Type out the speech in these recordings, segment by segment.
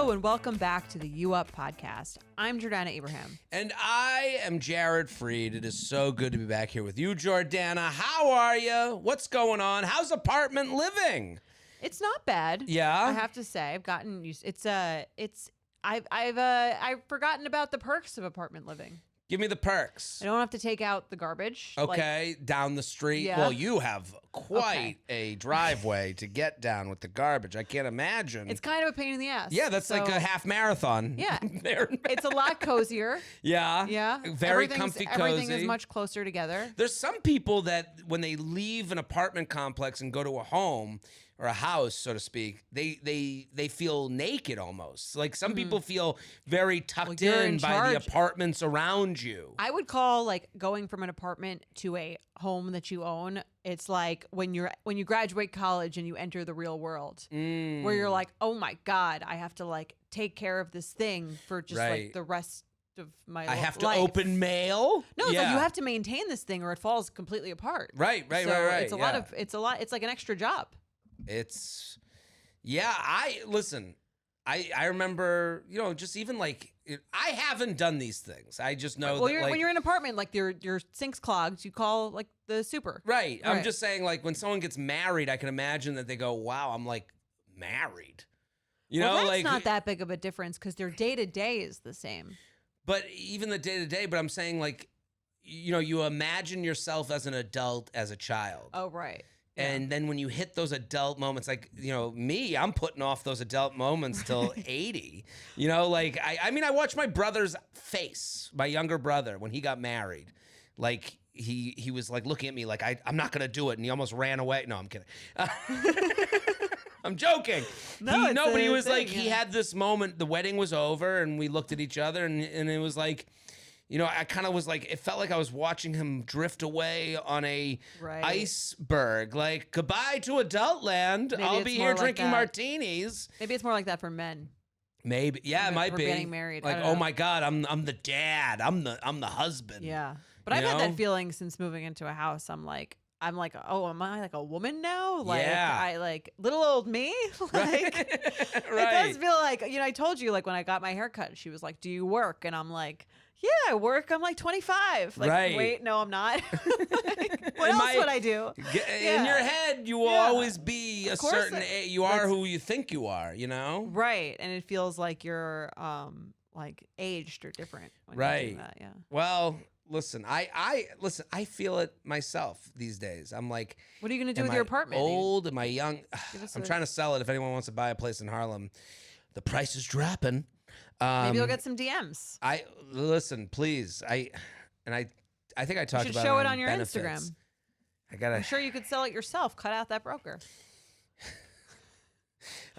Hello and welcome back to the U Up podcast. I'm Jordana Abraham. And I am Jared Freed. It is so good to be back here with you, Jordana. How are you? What's going on? How's apartment living? It's not bad. Yeah? I have to say, I've gotten used. I've forgotten about the perks of apartment living. Give me the perks. I don't have to take out the garbage. Okay, down the street. Yeah. Well, you have quite a driveway to get down with the garbage. I can't imagine. It's kind of a pain in the ass. Yeah, that's like a half marathon. Yeah. There and back. It's a lot cozier. Yeah. Yeah. Very comfy, cozy. Everything is much closer together. There's some people that when they leave an apartment complex and go to a home or a house, so to speak, they feel naked almost. Like some people feel very tucked you're in in by the charge. apartments around you. I would call like going from an apartment to a home that you own. It's like when you graduate college and you enter the real world, where you're like, oh my God, I have to like take care of this thing for just like the rest of my life. I have to open mail. No, it's like you have to maintain this thing or it falls completely apart. Right. It's it's like an extra job. It's, I remember, just even like, I haven't done these things. I just know that when you're in an apartment, like your sink's clogged, you call like the super. Right. I'm just saying like when someone gets married, I can imagine that they go, wow, I'm like married. That's not that big of a difference because their day-to-day is the same. But even the day-to-day, but I'm saying like, you imagine yourself as an adult as a child. Oh, right. And then when you hit those adult moments, like, me, I'm putting off those adult moments till 80. I watched my brother's face, my younger brother, when he got married. Like, he was like looking at me like, I'm not going to do it. And he almost ran away. No, I'm kidding. I'm joking. But he was like, he had this moment, the wedding was over and we looked at each other and it was like, I kind of was like, it felt like I was watching him drift away on a iceberg. Like, goodbye to adult land. Maybe I'll be here drinking martinis. Maybe it's more like that for men. Maybe, yeah, it might be. Getting married. Like, oh my God, I'm the dad. I'm the husband. Yeah, but I've had that feeling since moving into a house. I'm like, oh, am I like a woman now? Like, I like little old me. Like, it does feel like, I told you like when I got my hair cut, she was like, do you work? And I'm like, yeah, I work. I'm like 25. Like, wait, no, I'm not. Like, what else would I do? In your head, you will always be a certain age. You are who you think you are, Right. And it feels like you're like aged or different. When you do that, yeah. Well, listen, I feel it myself these days. I'm like, what are you going to do with your apartment? Old? Am I young? I'm trying to sell it if anyone wants to buy a place in Harlem. The price is dropping. Maybe you'll get some DMs. Listen, please. I think I talked about it. You should show it on your benefits. Instagram. I'm sure you could sell it yourself. Cut out that broker.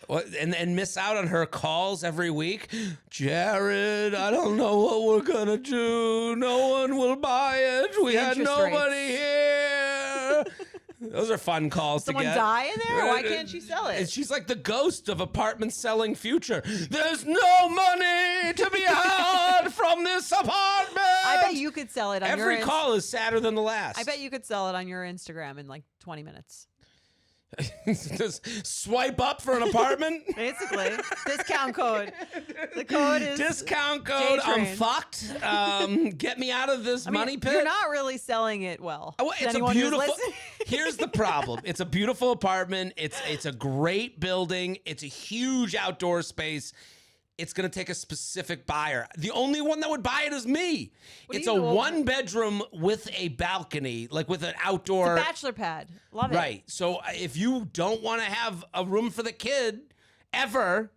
What, and miss out on her calls every week? Jared, I don't know what we're going to do. No one will buy it. We had nobody here. Those are fun calls to get. Someone die in there? Why can't she sell it? She's like the ghost of apartment selling future. There's no money to be had from this apartment. I bet you could sell it on Every call is sadder than the last. I bet you could sell it on your Instagram in like 20 minutes. Just swipe up for an apartment? Basically. Discount code. The code is discount code. I'm fucked. Get me out of this money pit. You're not really selling it well. It's a beautiful. Here's the problem. It's a beautiful apartment. It's a great building. It's a huge outdoor space. It's going to take a specific buyer. The only one that would buy it is me. It's a one bedroom with a balcony, like with an outdoor. It's a bachelor pad. Love it. Right. So if you don't want to have a room for the kid ever,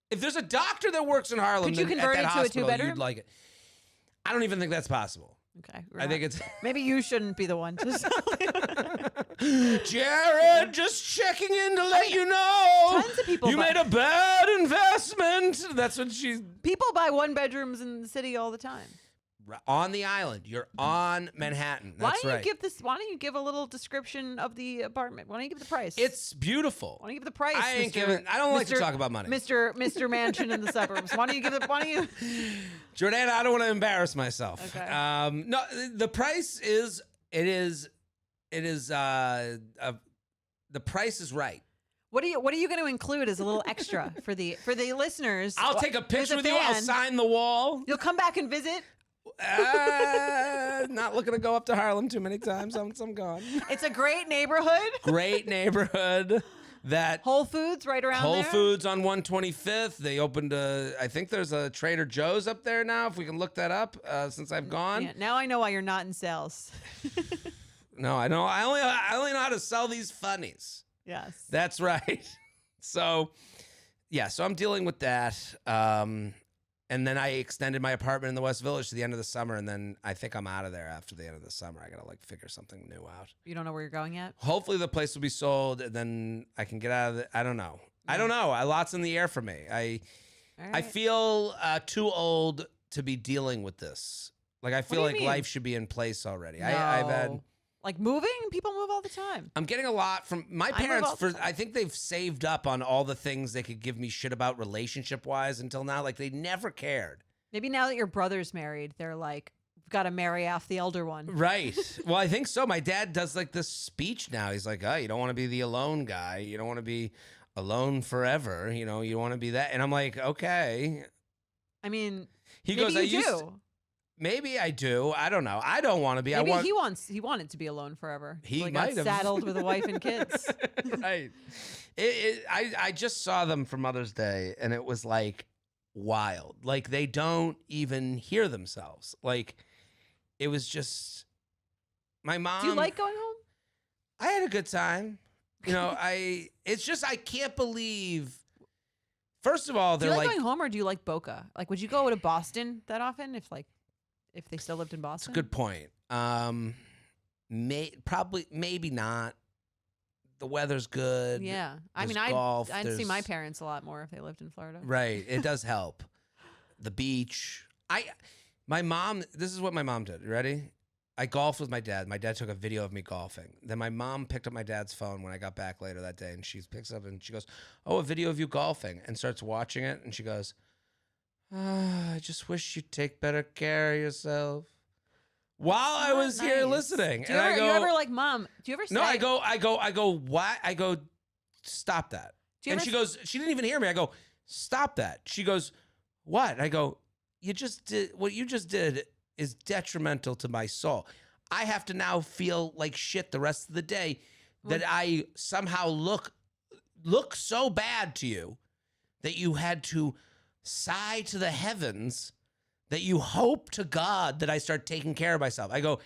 if there's a doctor that works in Harlem, could you convert it to a 2-bedroom? You'd like it. I don't even think that's possible. Okay. I think it's maybe you shouldn't be the one to sell it. Jared, just checking in to let you know. Tons of people made a bad investment. That's what people buy 1-bedrooms in the city all the time. On the island. You're on Manhattan. That's Why don't you give a little description of the apartment? Why don't you give the price? It's beautiful. Why don't you give the price? I don't like to talk about money. Mr. Mansion in the suburbs. Why don't you Jordana, I don't want to embarrass myself. Okay. No, the price is the price is right. What are you going to include as a little extra for the listeners? I'll take a picture with you. fan. I'll sign the wall. You'll come back and visit? Not looking to go up to Harlem too many times. I'm gone. It's a great neighborhood. Great neighborhood. That Whole Foods right around Whole there. Foods on 125th. They opened I think there's a Trader Joe's up there now, if we can look that up, since I've gone. Yeah, now I know why you're not in sales. No, I know. I only know how to sell these funnies. Yes. That's right. So, yeah, so I'm dealing with that. And then I extended my apartment in the West Village to the end of the summer, and then I think I'm out of there after the end of the summer. I got to, figure something new out. You don't know where you're going yet? Hopefully the place will be sold, and then I can get out of it. I don't know. I don't know. Lots in the air for me. I feel too old to be dealing with this. I feel like life should be in place already. No. I've had... moving? People move all the time. I'm getting a lot from my parents. I think they've saved up on all the things they could give me shit about relationship-wise until now. They never cared. Maybe now that your brother's married, they're like, we've got to marry off the elder one. Right. Well, I think so. My dad does this speech now. He's like, oh, you don't want to be the alone guy. You don't want to be alone forever. You want to be that. And I'm like, okay. I mean, he maybe goes, you do. Maybe I do. I don't know. I don't want to be. Maybe he wanted to be alone forever. He might got have saddled with a wife and kids. Right. I just saw them for Mother's Day, and it was wild. They don't even hear themselves. It was just my mom. Do you like going home? I had a good time. It's just I can't believe. First of all, do you like going home, or do you like Boca? Would you go to Boston that often if they still lived in Boston? That's a good point. Maybe not. The weather's good. Yeah. I'd see my parents a lot more if they lived in Florida. Right. It does help. The beach. My mom, this is what my mom did. You ready? I golfed with my dad. My dad took a video of me golfing. Then my mom picked up my dad's phone when I got back later that day, and she picks up and she goes, oh, a video of you golfing, and starts watching it, and she goes, I just wish you'd take better care of yourself. While I was here listening. Do you ever Mom, do you ever say? No, I go, what? I go, stop that. And she goes, she didn't even hear me. I go, stop that. She goes, what? I go, what you just did is detrimental to my soul. I have to now feel like shit the rest of the day that I somehow look so bad to you that you had to sigh to the heavens that you hope to God that I start taking care of myself. I go,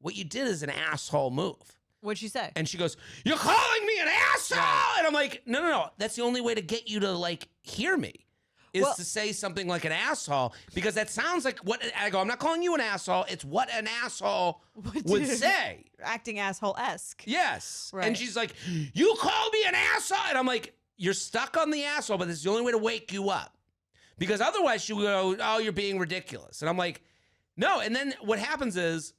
what you did is an asshole move. What'd she say? And she goes, you're calling me an asshole? Right. And I'm like, no. That's the only way to get you to hear me is to say something like an asshole, because that sounds like what I go, I'm not calling you an asshole. It's what an asshole would say. Acting asshole-esque. Yes. Right. And she's like, you called me an asshole? And I'm like, you're stuck on the asshole, but this is the only way to wake you up. Because otherwise she would go, oh, you're being ridiculous. And I'm like, no. And then what happens is,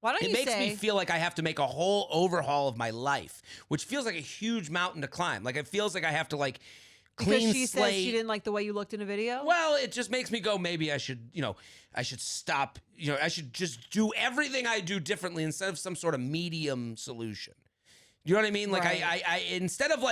it makes me feel like I have to make a whole overhaul of my life, which feels like a huge mountain to climb. It feels like I have to clean because she slate. Says she didn't like the way you looked in a video? Well, it just makes me go, maybe I should, I should stop, I should just do everything I do differently instead of some sort of medium solution. You know what I mean? Right. I instead of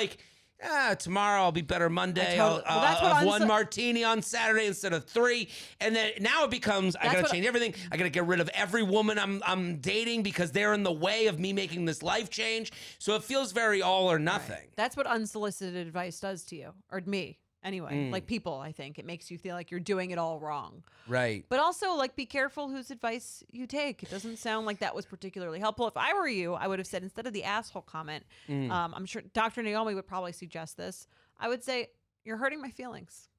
tomorrow I'll be better Monday. I'll have one martini on Saturday instead of 3. And then now it becomes, I got to change everything. I got to get rid of every woman I'm dating because they're in the way of me making this life change. So it feels very all or nothing. Right. That's what unsolicited advice does to you, or me. Anyway, people, I think it makes you feel like you're doing it all wrong. Right. But also, be careful whose advice you take. It doesn't sound like that was particularly helpful. If I were you, I would have said, instead of the asshole comment, I'm sure Dr. Naomi would probably suggest this. I would say, you're hurting my feelings.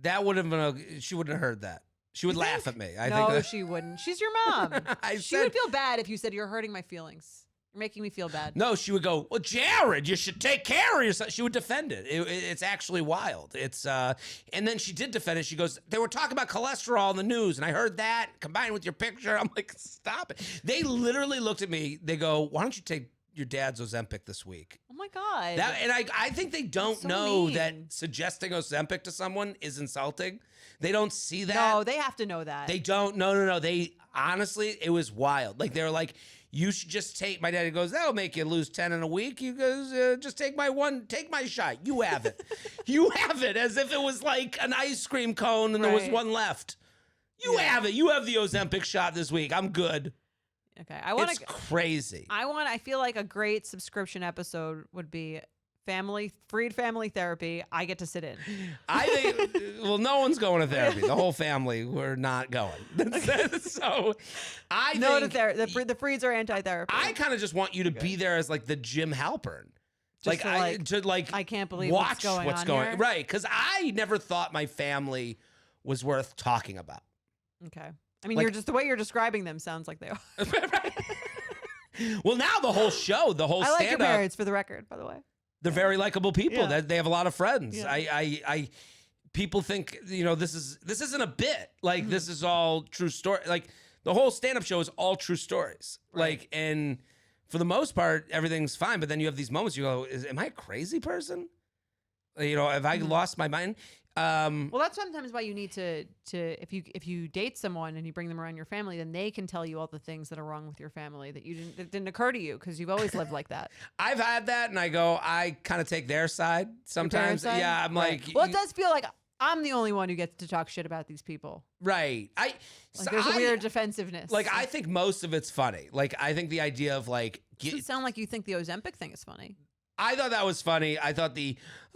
That would have been, she wouldn't have heard that. She would laugh at me. I think she wouldn't. She's your mom. She would feel bad if you said, you're hurting my feelings. You're making me feel bad. No, she would go, well, Jared, you should take care of yourself. She would defend it. It's actually wild. It's and then she did defend it. She goes, they were talking about cholesterol in the news, and I heard that combined with your picture. I'm like, stop it. They literally looked at me. They go, why don't you take your dad's Ozempic this week. Oh my God. And I think they don't know that suggesting Ozempic to someone is insulting. They don't see that. No, they have to know that. They don't. No. They honestly, it was wild. Like, they were like, you should just take, my daddy goes, that'll make you lose 10 in a week. He goes, just take my shot. You have it. You have it, as if it was like an ice cream cone and there was one left. You have it. You have the Ozempic shot this week. I'm good. Okay. It's crazy. I feel like a great subscription episode would be Freed Family Therapy. I get to sit in. I think, well, no one's going to therapy. The whole family, we're not going. So I think the Freeds are anti-therapy. I kind of just want you to be there as like the Jim Halpern. Just I can't believe watch what's going on. Right. Because I never thought my family was worth talking about. Okay. I mean, the way you're describing them sounds like they are. Right. Well, now the whole show, the whole stand-up. I like your parents, for the record, by the way. They're very likable people. They have a lot of friends. Yeah. People think, this isn't a bit. Like, this is all true story. Like, the whole stand-up show is all true stories. Right. Like, and for the most part, everything's fine. But then you have these moments you go, am I a crazy person? Have I lost my mind? Well, that's sometimes why you need to if you date someone and you bring them around your family, then they can tell you all the things that are wrong with your family that didn't occur to you because you've always lived like that. I've had that, and I kind of take their side sometimes. Side? Yeah, I'm like, well, it does feel like I'm the only one who gets to talk shit about these people. Right. There's a weird defensiveness. Like, I think most of it's funny. Like, I think the idea of like, it doesn't sound like you think the Ozempic thing is funny. I thought that was funny. I thought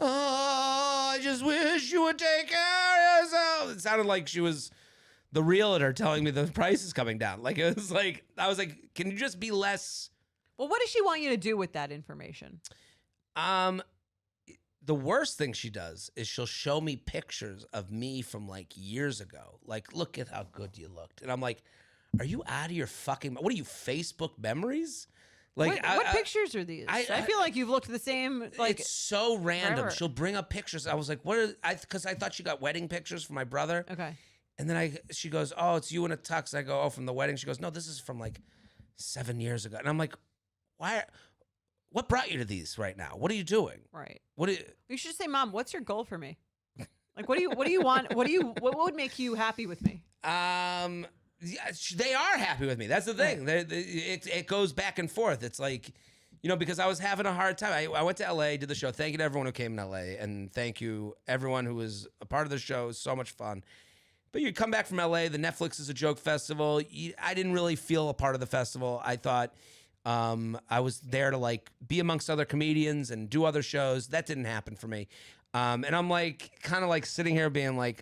I just wish you would take care of yourself. It sounded like she was the realtor telling me the price is coming down. Like, it was like, I was like, can you just be less? Well, what does she want you to do with that information? The worst thing she does is she'll show me pictures of me from like years ago. Like, look at how good you looked. And I'm like, are you out of your fucking, what are you, Facebook memories? Like, what pictures are these? I feel like you've looked the same. Like, it's so random. Forever. She'll bring up pictures. I was like, because I thought she got wedding pictures for my brother. Okay. And then she goes, oh, it's you in a tux. I go, oh, from the wedding. She goes, no, this is from like 7 years ago. And I'm like, why? What brought you to these right now? What are you doing? Right. You should say, Mom, what's your goal for me? Like, what do you want? What would make you happy with me? Yeah, they are happy with me. That's the thing. Right. It goes back and forth. It's like, because I was having a hard time. I went to LA, did the show. Thank you to everyone who came in LA. And thank you everyone who was a part of the show. It was so much fun. But you come back from LA, the Netflix is a Joke Festival. I didn't really feel a part of the festival. I thought I was there to like be amongst other comedians and do other shows. That didn't happen for me. And I'm like, kind of like sitting here being like,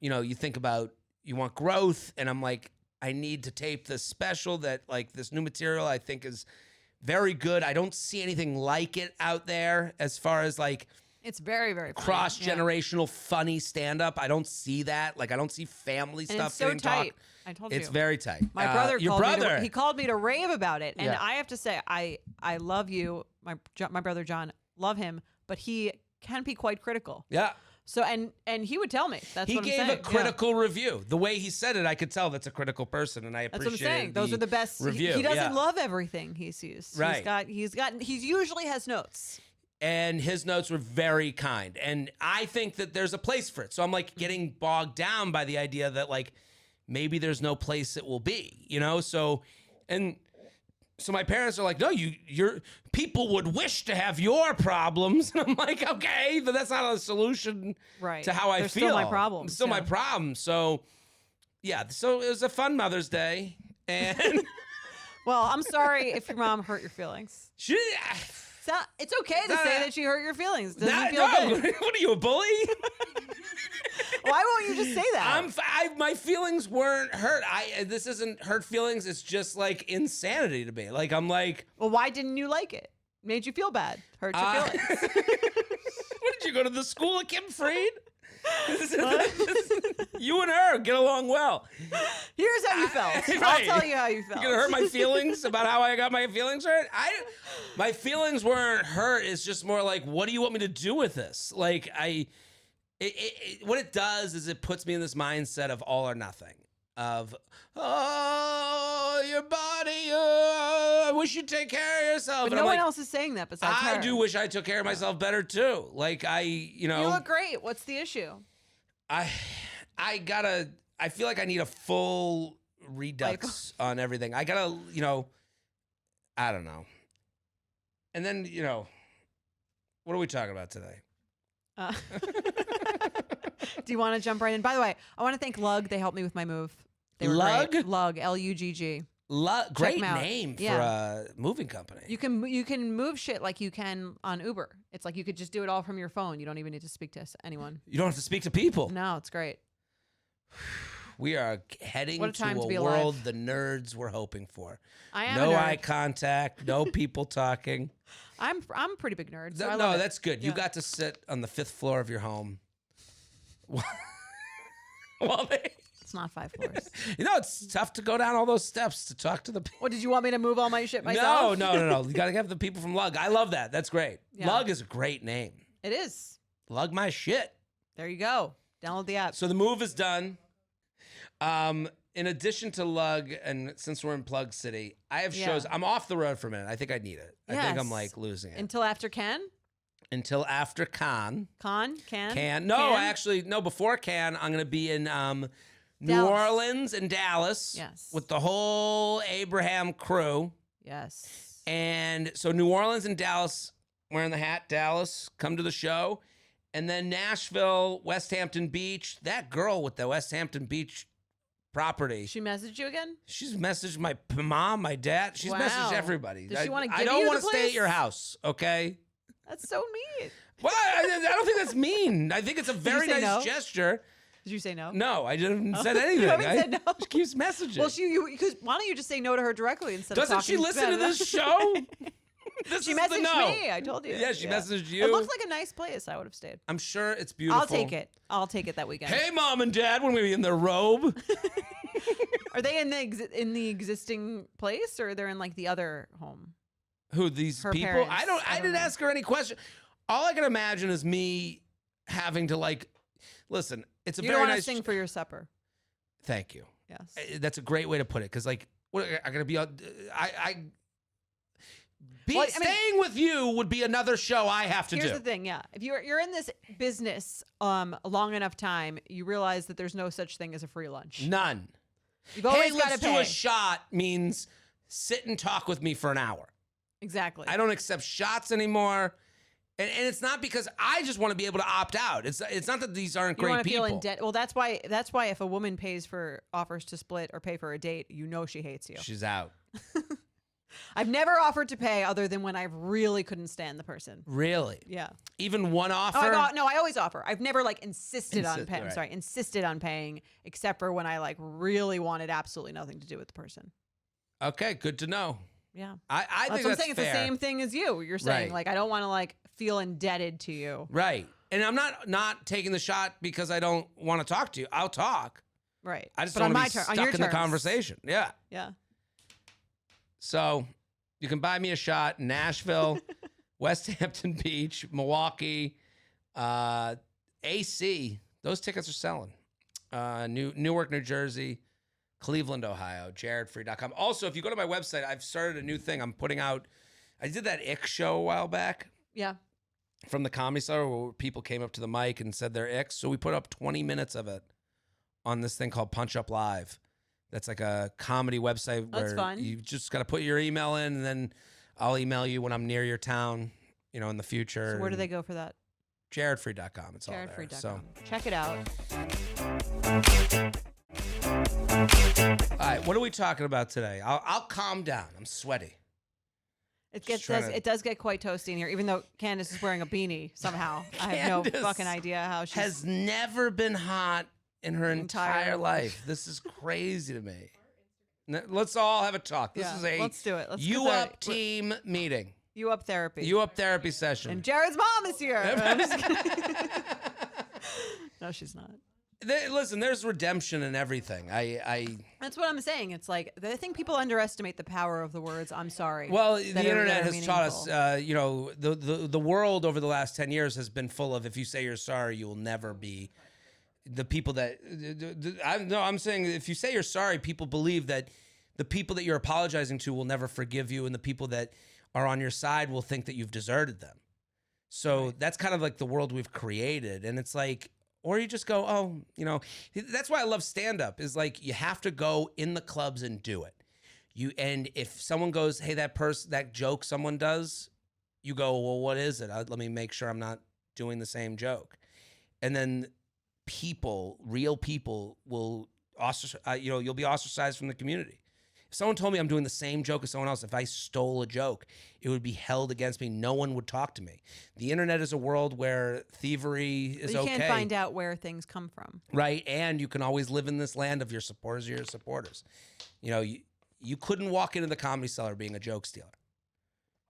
you think about, you want growth, and I'm like, I need to tape this special that, like, this new material I think is very good. I don't see anything like it out there as far as, like, it's very, very cross-generational, funny stand-up. I don't see that. Like, I don't see family stuff it's so getting tight. talked. I told you. It's very tight. My brother he called me to rave about it. And I have to say, I love you, my brother John, love him, but he can be quite critical. Yeah. So and he would tell me. That's what I'm saying. He gave a critical review. The way he said it, I could tell that's a critical person, and I appreciate. That's what I'm saying. Those are the best. Review. He doesn't love everything he sees. Right. He usually has notes. And his notes were very kind, and I think that there's a place for it. So I'm like getting bogged down by the idea that like maybe there's no place it will be, So my parents are like, no, your people would wish to have your problems. And I'm like, okay, but that's not a solution to how I feel. Still my problem. It's still my problem. So, yeah. So it was a fun Mother's Day. And well, I'm sorry if your mom hurt your feelings. It's okay to say that she hurt your feelings. Doesn't feel good. What are you, a bully? Why won't you just say that? My feelings weren't hurt. This isn't hurt feelings. It's just like insanity to me. Like, I'm like, well, why didn't you like it? Made you feel bad. Hurt your feelings. What did you go to the school of Kim Freed? You and her get along well. Here's how you felt. Right. I'll tell you how you felt. You're gonna hurt my feelings about how I got my feelings hurt? My feelings weren't hurt. It's just more like, what do you want me to do with this? Like, what it does is it puts me in this mindset of all or nothing. of, oh, your body, I wish you'd take care of yourself. But and no I'm one else is saying that besides her. I do wish I took care of myself better too. Like You look great. What's the issue? I feel like I need a full redux on everything. I gotta, I don't know. And then, what are we talking about today? Do you want to jump right in? By the way, I want to thank Lug. They helped me with my move. They were Lug? great. Lug, L-U-G-G. Great name for a moving company. You can move shit like you can on Uber. It's like you could just do it all from your phone. You don't even need to speak to anyone. You don't have to speak to people. No, it's great. We are heading to a world the nerds were hoping for. I am no a nerd. eye contact, no people talking. I'm a pretty big nerd. So No, that's good. You got to sit on the 5th floor of your home. It's not 5 floors. It's tough to go down all those steps to talk to the people. What, did you want me to move all my shit myself? No. You got to have the people from Lug. I love that. That's great. Yeah. Lug is a great name. It is. Lug my shit. There you go. Download the app. So the move is done. In addition to Lug, and since we're in Plug City, I have shows. I'm off the road for a minute. I think I need it. I think I'm like losing it. Until after Cannes? Until after Cannes. Cannes? No, before Cannes, I'm going to be in New Orleans and Dallas. Yes. With the whole Abraham crew. Yes. And so New Orleans and Dallas, wearing the hat, Dallas, come to the show. And then Nashville, West Hampton Beach. That girl with the West Hampton Beach property. She messaged you again? She's messaged my mom, my dad. She's messaged everybody. Does she want to give I don't want to stay at your house, okay? That's so mean. Well, I don't think that's mean. I think it's a very nice gesture. Did you say no? No, I didn't said anything. You haven't said no? She keeps messaging. Well, because why don't you just say no to her directly instead of talking? Doesn't she listen to this show? She messaged me. I told you. Yeah, she messaged you. It looked like a nice place. I would have stayed. I'm sure it's beautiful. I'll take it that weekend. Hey, Mom and Dad, when we were in their robe. Are they in the existing place, or they're in like the other home? Who, these her people? Parents. I didn't ask her any question. All I can imagine is me having to listen. It's a you very don't want nice. to sing for your supper. Thank you. Yes, that's a great way to put it. Because what I gotta be? Staying with you would be another show I have to do. Here's the thing, if you're in this business long enough time, you realize that there's no such thing as a free lunch. None. You've always got to let's pay. do a shot means sit and talk with me for an hour. Exactly. I don't accept shots anymore. And it's not because I just want to be able to opt out. It's not that these aren't great people. Feel in debt. Well, that's why if a woman offers to split or pay for a date, she hates you. She's out. I've never offered to pay other than when I really couldn't stand the person. Really? Yeah. Even one offer? No, I always offer. I've never insisted on paying. Right. I'm sorry, insisted on paying, except for when I really wanted absolutely nothing to do with the person. Okay, good to know. Yeah. I think that's what I'm saying. fair. It's the same thing as you. You're saying I don't want to feel indebted to you. Right. And I'm not taking the shot because I don't want to talk to you. I'll talk. Right. I just don't want to be stuck in the conversation. Yeah. Yeah. So you can buy me a shot in Nashville, West Hampton Beach, Milwaukee, AC. Those tickets are selling. Newark, New Jersey, Cleveland, Ohio, jaredfree.com. Also, if you go to my website, I've started a new thing. I'm putting out, I did that ick show a while back. Yeah. From the Comedy Cellar where people came up to the mic and said their icks. So we put up 20 minutes of it on this thing called Punch Up Live. That's like a comedy website where you just got to put your email in, and then I'll email you when I'm near your town, in the future. So where do they go for that? jaredfree.com. It's all there. Jaredfree.com. So check it out. All right, what are we talking about today? I'll calm down. I'm sweaty. It does get quite toasty in here, even though Candace is wearing a beanie somehow. I have no fucking idea how she has never been hot in her entire life. This is crazy to me. Let's all have a talk. This is let's do it. Let's You Up team meeting. You Up therapy. You Up therapy session. And Jared's mom is here. No, she's not. Listen, there's redemption in everything. That's what I'm saying. It's I think people underestimate the power of the words "I'm sorry." Well, the internet has taught us. The world over the last 10 years has been full of, if you say you're sorry, you will never be the people that I'm saying if you say you're sorry, people believe that the people that you're apologizing to will never forgive you, and the people that are on your side will think that you've deserted them. So that's kind of like the world we've created. And it's like, or you just go, oh, you know, that's why I love stand-up is like, you have to go in the clubs and do it. And if someone goes, hey, that joke someone does, you go, well, what is it? Let me make sure I'm not doing the same joke. And then real people will you'll be ostracized from the community. If someone told me I'm doing the same joke as someone else, if I stole a joke, it would be held against me. No one would talk to me. The internet is a world where thievery is okay. You can't find out where things come from. Right. And you can always live in this land of your supporters are your supporters. You know, you couldn't walk into the Comedy Cellar being a joke stealer.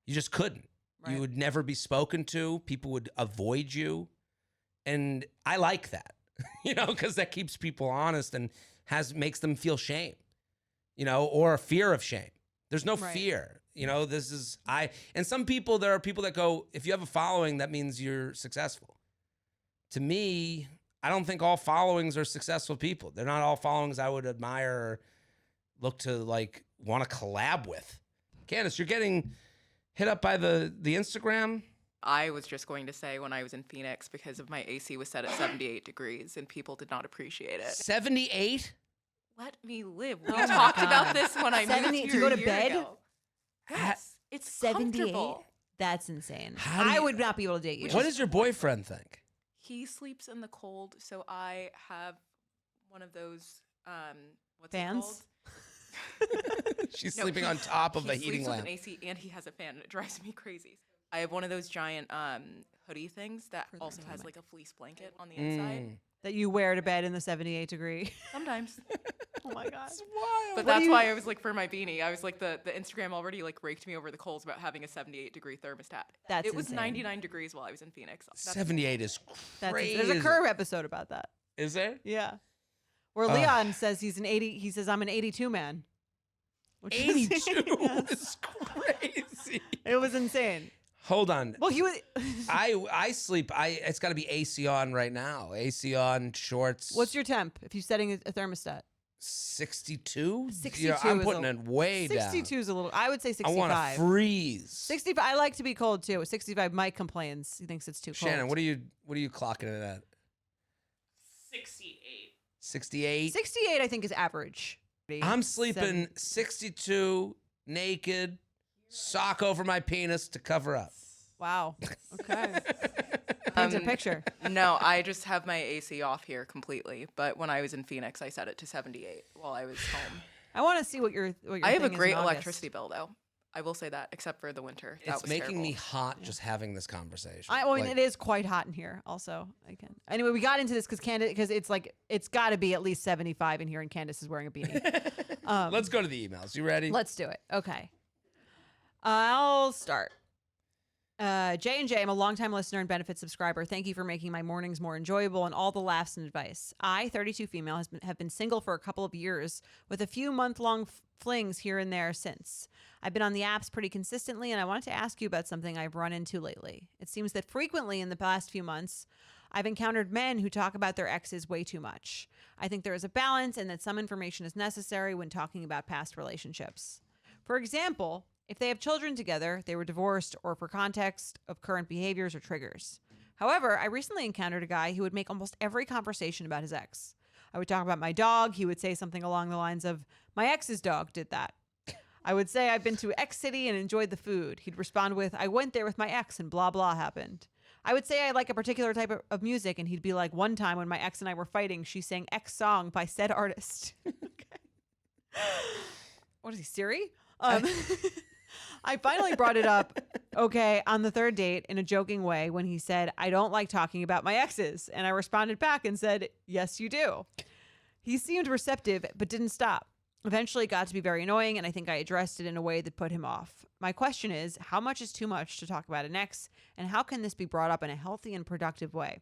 You just couldn't. Right. You would never be spoken to. People would avoid you. And I like that, you know, because that keeps people honest and makes them feel shame. You know, or a fear of shame. There's no fear. You know, and some people, there are people that go, if you have a following, that means you're successful. To me, I don't think all followings are successful people. They're not all followings I would admire or look to like want to collab with. Candace, you're getting hit up by the Instagram. I was just going to say when I was in Phoenix, because of my AC was set at 78 degrees and people did not appreciate it. 78? Let me live. We talked about this when I moved here to go to bed. Ago. Yes, it's 78. That's insane. I would not be able to date you. What does your boyfriend think? He sleeps in the cold, so I have one of those what's fans. It called? She's sleeping on top of a heating lamp. He sleeps with an AC, and he has a fan, and it drives me crazy. I have one of those giant hoodie things that also has like a fleece blanket on the inside. That you wear to bed in the 78 degree. Sometimes. Oh my God. It's wild. But that's why I was like, for my beanie, I was like, the Instagram already like raked me over the coals about having a 78 degree thermostat. It was insane. 99 degrees while I was in Phoenix. 78 is crazy. There's a Curb episode about that. Is there? Yeah. Where Leon says he's an 80, he says, I'm an 82 man. 82 is crazy. It was insane. Hold on. Well, he was. I sleep. It's got to be AC on right now. AC on, shorts. What's your temp if you're setting a thermostat? 62? 62. You know, I'm putting it way 62 down. 62 is a little. I would say 65. I want to freeze. 65. I like to be cold too. 65. Mike complains. He thinks it's too cold. Shannon, what are you clocking it at? 68. 68. 68. I think is average. I'm sleeping 62, naked, sock over my penis to cover up. Wow. Okay. Paint a picture. No, I just have my AC off here completely. But when I was in Phoenix, I set it to 78 while I was home. I want to see what your I have a great electricity bill, though. I will say that, except for the winter. It's making me hot just having this conversation. It is quite hot in here. Also, anyway, we got into this because it's like it's got to be at least 75 in here, and Candace is wearing a beanie. Let's go to the emails. You ready? Let's do it. Okay. I'll start. J&J, I'm a longtime listener and benefit subscriber. Thank you for making my mornings more enjoyable and all the laughs and advice. I, 32 female, have been single for a couple of years with a few month-long flings here and there since. I've been on the apps pretty consistently, and I wanted to ask you about something I've run into lately. It seems that frequently in the past few months, I've encountered men who talk about their exes way too much. I think there is a balance and that some information is necessary when talking about past relationships. For example, if they have children together, they were divorced, or for context of current behaviors or triggers. However, I recently encountered a guy who would make almost every conversation about his ex. I would talk about my dog. He would say something along the lines of, my ex's dog did that. I would say I've been to X city and enjoyed the food. He'd respond with, I went there with my ex and blah, blah happened. I would say I like a particular type of music, and he'd be like, one time when my ex and I were fighting, she sang X song by said artist. Okay. What is he, Siri? I finally brought it up, on the third date in a joking way when he said, I don't like talking about my exes. And I responded back and said, yes, you do. He seemed receptive, but didn't stop. Eventually it got to be very annoying, and I think I addressed it in a way that put him off. My question is, how much is too much to talk about an ex, and how can this be brought up in a healthy and productive way?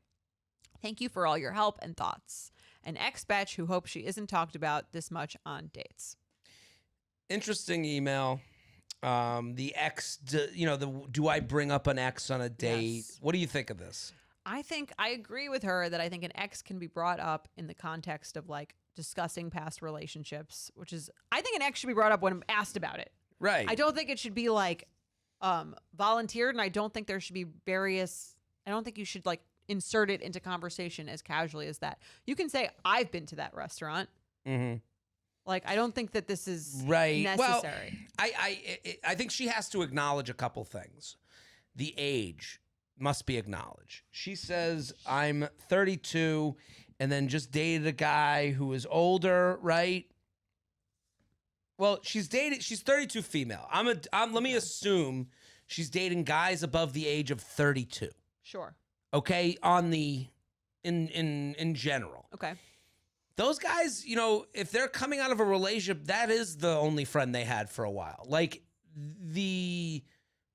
Thank you for all your help and thoughts. An ex-betch who hopes she isn't talked about this much on dates. Interesting email. The ex, do I bring up an ex on a date? Yes. What do you think of this? I think I agree with her that I think an ex can be brought up in the context of like discussing past relationships, which is, I think an ex should be brought up when asked about it. Right. I don't think it should be like volunteered, and I don't think there should be I don't think you should like insert it into conversation as casually as that. You can say, I've been to that restaurant. Mm-hmm. Like, I don't think that this is right. necessary. Well, I think she has to acknowledge a couple things. The age must be acknowledged. She says, I'm 32 and then just dated a guy who is older, right? Well, she's 32 female. Let me assume she's dating guys above the age of 32. Sure. Okay, in general. Okay. Those guys, you know, if they're coming out of a relationship, that is the only friend they had for a while. Like the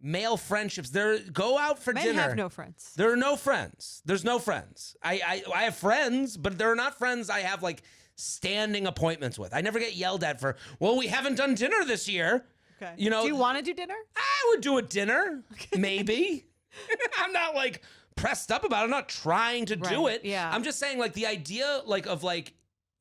male friendships, go out for Men dinner. have no friends. There are no friends. There's no friends. I have friends, but they're not friends I have like standing appointments with. I never get yelled at for, well, we haven't done dinner this year. Okay. You know, do you want to do dinner? I would do a dinner, maybe. I'm not like pressed up about it. I'm not trying to do it. Yeah. I'm just saying like the idea of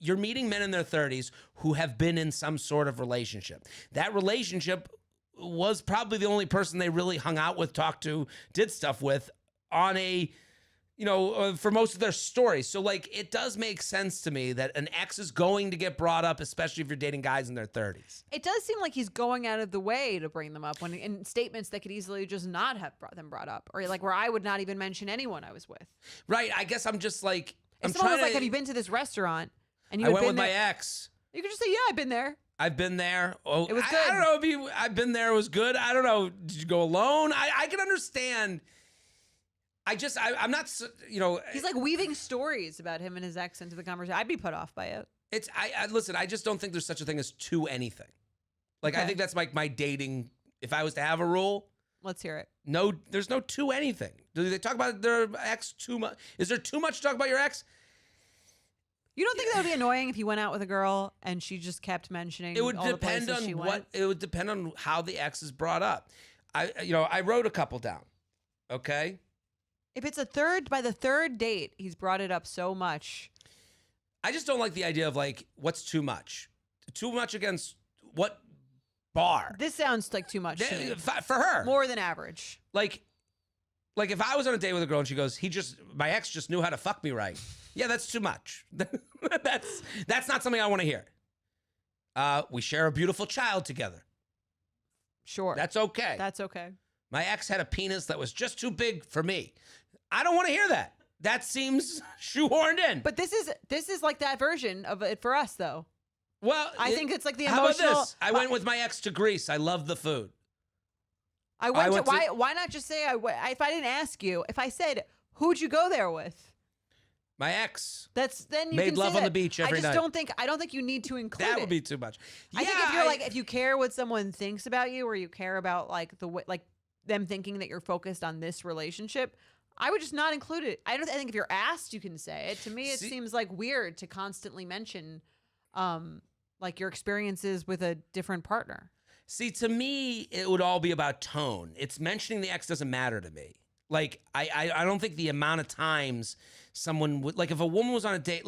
you're meeting men in their 30s who have been in some sort of relationship. That relationship was probably the only person they really hung out with, talked to, did stuff with on for most of their stories. So like it does make sense to me that an ex is going to get brought up, especially if you're dating guys in their 30s. It does seem like he's going out of the way to bring them up when in statements that could easily just not have brought up, or like where I would not even mention anyone I was with. Right. I guess I'm just like, if someone was like, have you been to this restaurant? And I went with my ex. You could just say, yeah, I've been there. I've been there. Oh, it was good. I don't know if I've been there. It was good. I don't know. Did you go alone? I can understand. I'm not, He's like weaving stories about him and his ex into the conversation. I'd be put off by it. Listen, I just don't think there's such a thing as to anything. Like, okay. I think that's like my dating. If I was to have a rule. Let's hear it. No, there's no to anything. Do they talk about their ex too much? Is there too much to talk about your ex? You don't think that would be annoying if you went out with a girl and she just kept mentioning it would all depend the places on she what went? It would depend on how the ex is brought up. I wrote a couple down. Okay. If it's by the third date, he's brought it up so much. I just don't like the idea of like, what's too much? Too much against what bar? This sounds like too much to me. For her. More than average. Like if I was on a date with a girl and she goes, my ex just knew how to fuck me right. Yeah, that's too much. That's not something I want to hear. We share a beautiful child together. Sure. That's okay. That's okay. My ex had a penis that was just too big for me. I don't want to hear that. That seems shoehorned in. But this is like that version of it for us, though. Well, I think it's like the how emotional. About this? I went with my ex to Greece. I love the food. Why not just say if I didn't ask you, if I said who'd you go there with? My ex. Then you made can love say on that. the beach every night. I don't think you need to include that it. would be too much. I think if you're if you care what someone thinks about you, or you care about like the way, like them thinking that you're focused on this relationship, I would just not include it. I think if you're asked, you can say it. To me, it seems like weird to constantly mention, like your experiences with a different partner. See, to me, it would all be about tone. It's mentioning the ex doesn't matter to me. Like, I don't think the amount of times someone would, like, if a woman was on a date,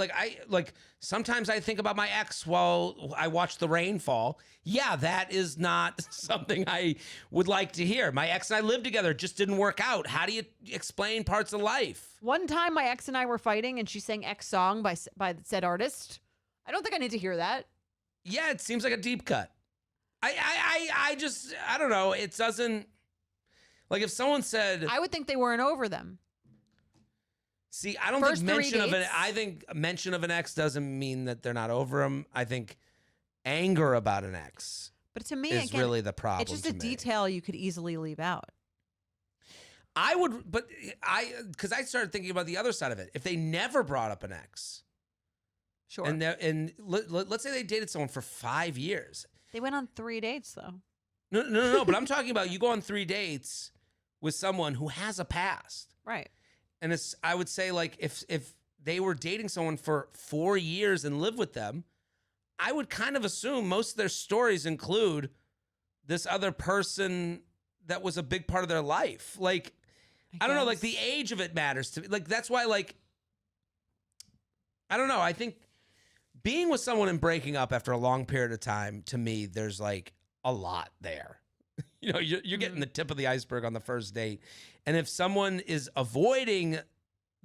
sometimes I think about my ex while I watch the rain fall. Yeah, that is not something I would like to hear. My ex and I lived together. It just didn't work out. How do you explain parts of life? One time my ex and I were fighting and she sang X song by said artist. I don't think I need to hear that. Yeah, it seems like a deep cut. I don't know. It doesn't. Like if someone said, I would think they weren't over them. See, I don't think mention of an ex doesn't mean that they're not over them. I think anger about an ex, but to me, is again, really the problem. It's just a detail you could easily leave out. Because I started thinking about the other side of it. If they never brought up an ex, sure, and let's say they dated someone for 5 years, they went on 3 dates though. No. But I'm talking about you go on 3 dates with someone who has a past. Right. And I would say like if they were dating someone for 4 years and lived with them, I would kind of assume most of their stories include this other person that was a big part of their life. Like, I don't know, like the age of it matters to me. Like that's why, like, I don't know. I think being with someone and breaking up after a long period of time, to me, there's like a lot there. You know, you're getting the tip of the iceberg on the first date. And if someone is avoiding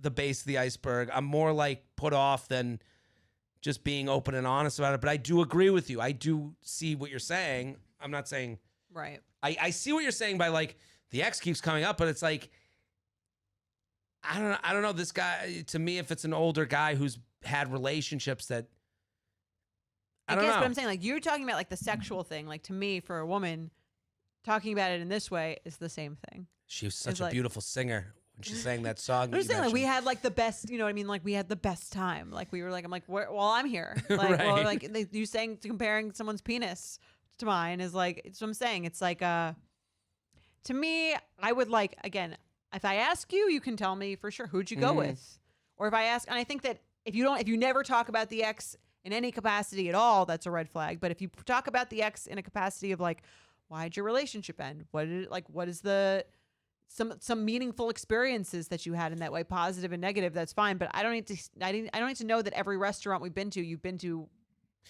the base of the iceberg, I'm more like put off than just being open and honest about it. But I do agree with you. I do see what you're saying. I'm not saying right. I see what you're saying by like the ex keeps coming up, but it's like I don't know. This guy, to me, if it's an older guy who's had relationships that I don't know. But I'm saying, like, you're talking about like the sexual thing. Like, to me, for a woman, talking about it in this way is the same thing. She was such a beautiful singer when she sang that song. I'm saying, like, we had like the best, you know what I mean? Like, we had the best time. Like, we were like, I'm like, well, I'm here. Like, right. Well, like you saying comparing someone's penis to mine is like, it's what I'm saying. It's like, to me, I would like, again, if I ask you, you can tell me for sure who'd you go with, or if I ask, and I think that if you never talk about the ex in any capacity at all, that's a red flag. But if you talk about the ex in a capacity of like, why'd your relationship end? What is the some meaningful experiences that you had in that way, positive and negative? That's fine. But I don't need to know that every restaurant we've been to, you've been to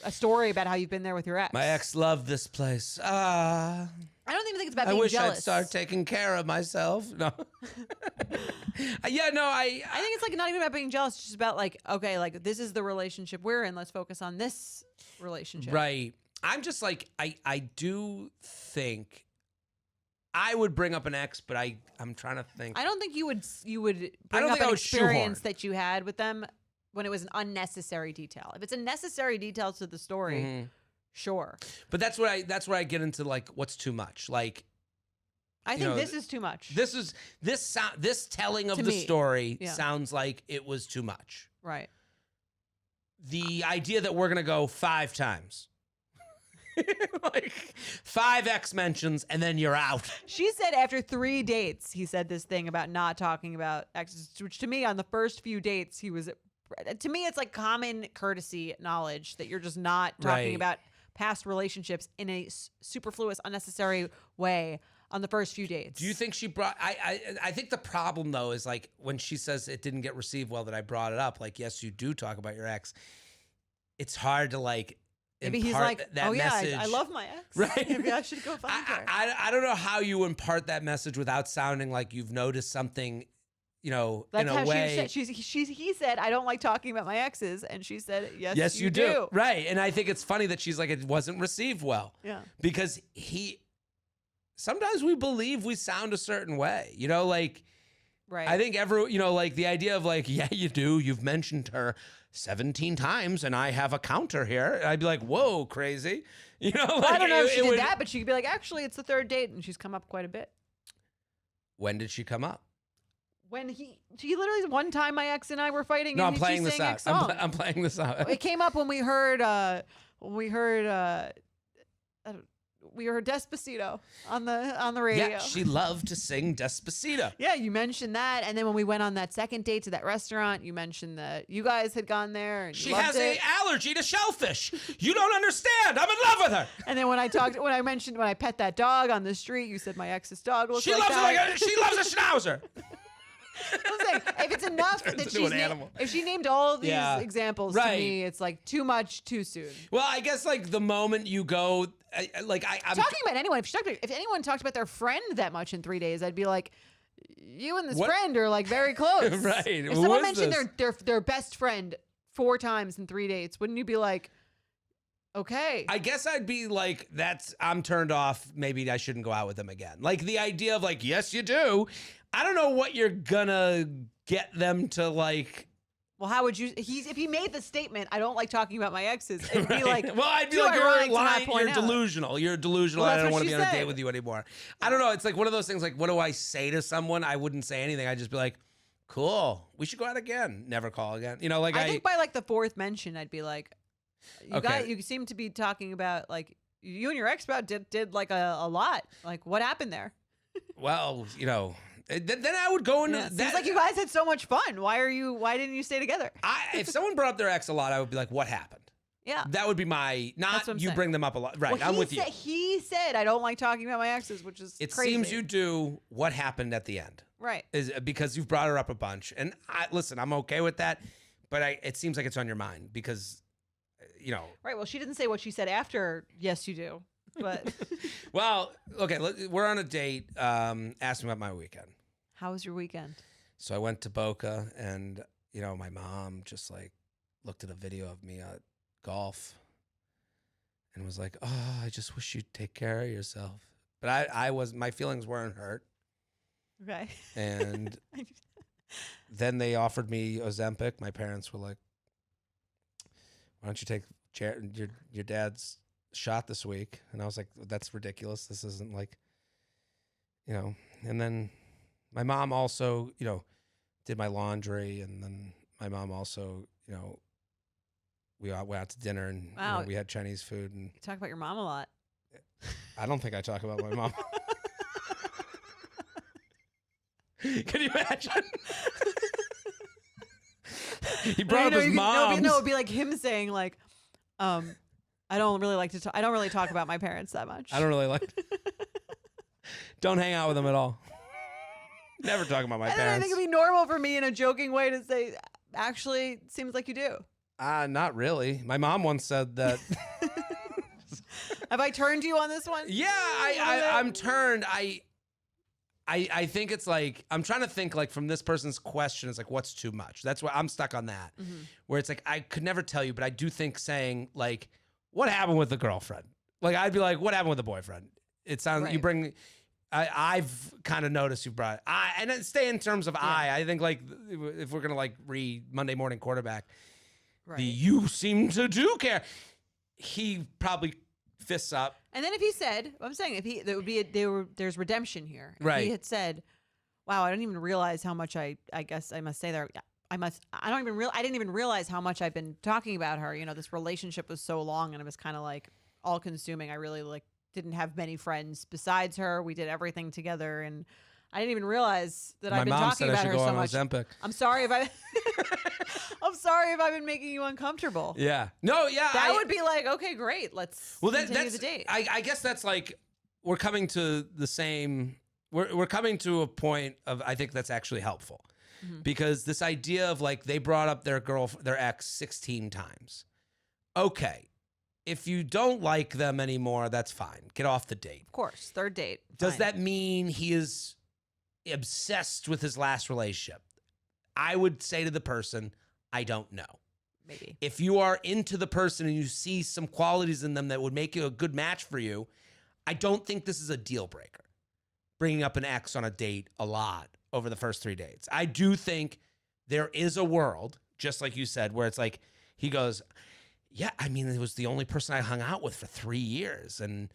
a story about how you've been there with your ex. My ex loved this place. I don't even think it's about being jealous. jealous. I'd start taking care of myself. No. Yeah, no, I think it's like not even about being jealous. It's just about like, okay, like this is the relationship we're in. Let's focus on this relationship. Right. I'm just like, I do think I would bring up an ex, but I'm trying to think. I don't think you would bring up an experience that you had with them when it was an unnecessary detail. If it's a necessary detail to the story, sure. But that's where I get into like what's too much. Like I think this is too much. This telling of the story sounds like it was too much. Right. The idea that we're gonna go 5 times. Like 5 ex mentions and then you're out. She said after 3 dates, he said this thing about not talking about exes, which to me on the first few dates, to me, it's like common courtesy knowledge that you're just not talking about past relationships in a superfluous, unnecessary way on the first few dates. Do you think she brought, I think the problem though is like when she says it didn't get received well that I brought it up, like, yes, you do talk about your ex. It's hard to like, maybe he's like, oh yeah, I love my ex. Right? Maybe I should go find her. I don't know how you impart that message without sounding like you've noticed something, you know, that's in a how way. He said, I don't like talking about my exes. And she said, yes, you do. Right. And I think it's funny that she's like, it wasn't received well. Yeah. Because sometimes we believe we sound a certain way, you know, like, right. I think like the idea of like, yeah, you do. You've mentioned her 17 times and I have a counter here. And I'd be like, whoa, crazy. You know, like, I don't know if she did that, but she could be like, actually, it's the 3rd date and she's come up quite a bit. When did she come up? When she literally, one time my ex and I were fighting. No, and I'm playing this out. I'm playing this out. It came up when we heard Despacito on the radio. Yeah, she loved to sing Despacito. Yeah, you mentioned that, and then when we went on that second date to that restaurant, you mentioned that you guys had gone there. And she has an allergy to shellfish. You don't understand. I'm in love with her. And then when I pet that dog on the street, you said my ex's dog looks like that. She loves a schnauzer. I'm saying, if it's enough that if she named all of these examples to me, it's like too much too soon. Well, I guess like the moment you go, I'm talking about anyone. If anyone talked about their friend that much in 3 days, I'd be like, you and this friend are like very close. Right. If someone mentioned their best friend 4 times in 3 dates, wouldn't you be like, okay? I guess I'd be like, I'm turned off. Maybe I shouldn't go out with them again. Like the idea of like, yes, you do. I don't know what you're gonna get them to like. Well, how would you? If he made the statement, I don't like talking about my exes. It'd be like, well, I'd be like, you're lying. You're delusional. You're delusional. Well, I don't want to be on a date with you anymore. I don't know. It's like one of those things. Like, what do I say to someone? I wouldn't say anything. I'd just be like, cool. We should go out again. Never call again. You know, like I think by like the 4th mention, I'd be like, you seem to be talking about like you and your ex did like a lot. Like, what happened there? Well, you know. Then I would go into that. Seems like you guys had so much fun. Why didn't you stay together? If someone brought up their ex a lot, I would be like, what happened? Yeah. That would be my, not you saying. bring them up a lot. Right, well, I'm with you. He said, I don't like talking about my exes, which is It crazy. seems you do what happened at the end. Right. Is because you've brought her up a bunch. And listen, I'm okay with that. But it seems like it's on your mind because, you know. Right. Well, she didn't say what she said after, yes, you do. But. Well, okay, we're on a date. Ask me about my weekend. How was your weekend? So I went to Boca and, you know, my mom just like looked at a video of me at golf and was like, oh, I just wish you'd take care of yourself. But my feelings weren't hurt. Okay. And then they offered me Ozempic. My parents were like, why don't you take your dad's shot this week? And I was like, that's ridiculous. This isn't like, you know. And then my mom also, you know, did my laundry. And then my mom also, you know, we went out to dinner and wow. You know, we had Chinese food. And you talk about your mom a lot. I don't think I talk about my mom. Can you imagine? He brought up his mom. No, it'd be like him saying like, I don't really like to. I don't really talk about my parents that much. I don't really like. Don't hang out with them at all. Never talk about my parents. I think it'd be normal for me in a joking way to say, actually, seems like you do. Not really. My mom once said that. Have I turned you on this one? Yeah, I'm turned. I think it's like, I'm trying to think like from this person's question, it's like, what's too much? That's why I'm stuck on that. Mm-hmm. Where it's like, I could never tell you, but I do think saying like, what happened with the girlfriend? Like, I'd be like, what happened with the boyfriend? It sounds, right. You bring, I've kind of noticed you brought, and then stay in terms of yeah. I think like, if we're going to like read Monday Morning Quarterback, right. You seem to do care. He probably fists up. And then if he said, I'm saying if there would be there's redemption here. If right. He had said, wow, I didn't even realize how much I guess I must say there. I didn't even realize how much I've been talking about her. You know, this relationship was so long and it was kind of like all consuming. I really like didn't have many friends besides her. We did everything together and I didn't even realize that I've been talking about her so much. Ozempic. I'm sorry if I'm sorry if I've been making you uncomfortable. Yeah. No, yeah. That would be like, okay, great. Let's continue the date. I guess that's like, we're coming to the same, we're coming to a point of, I think that's actually helpful. Mm-hmm. Because this idea of like, they brought up their ex 16 times. Okay. If you don't like them anymore, that's fine. Get off the date. Of course. Third date. Does that mean he is obsessed with his last relationship? I would say to the person, I don't know. Maybe. If you are into the person and you see some qualities in them that would make it a good match for you, I don't think this is a deal breaker. Bringing up an ex on a date a lot over the first 3 dates. I do think there is a world, just like you said, where it's like, he goes, yeah, I mean, it was the only person I hung out with for 3 years. And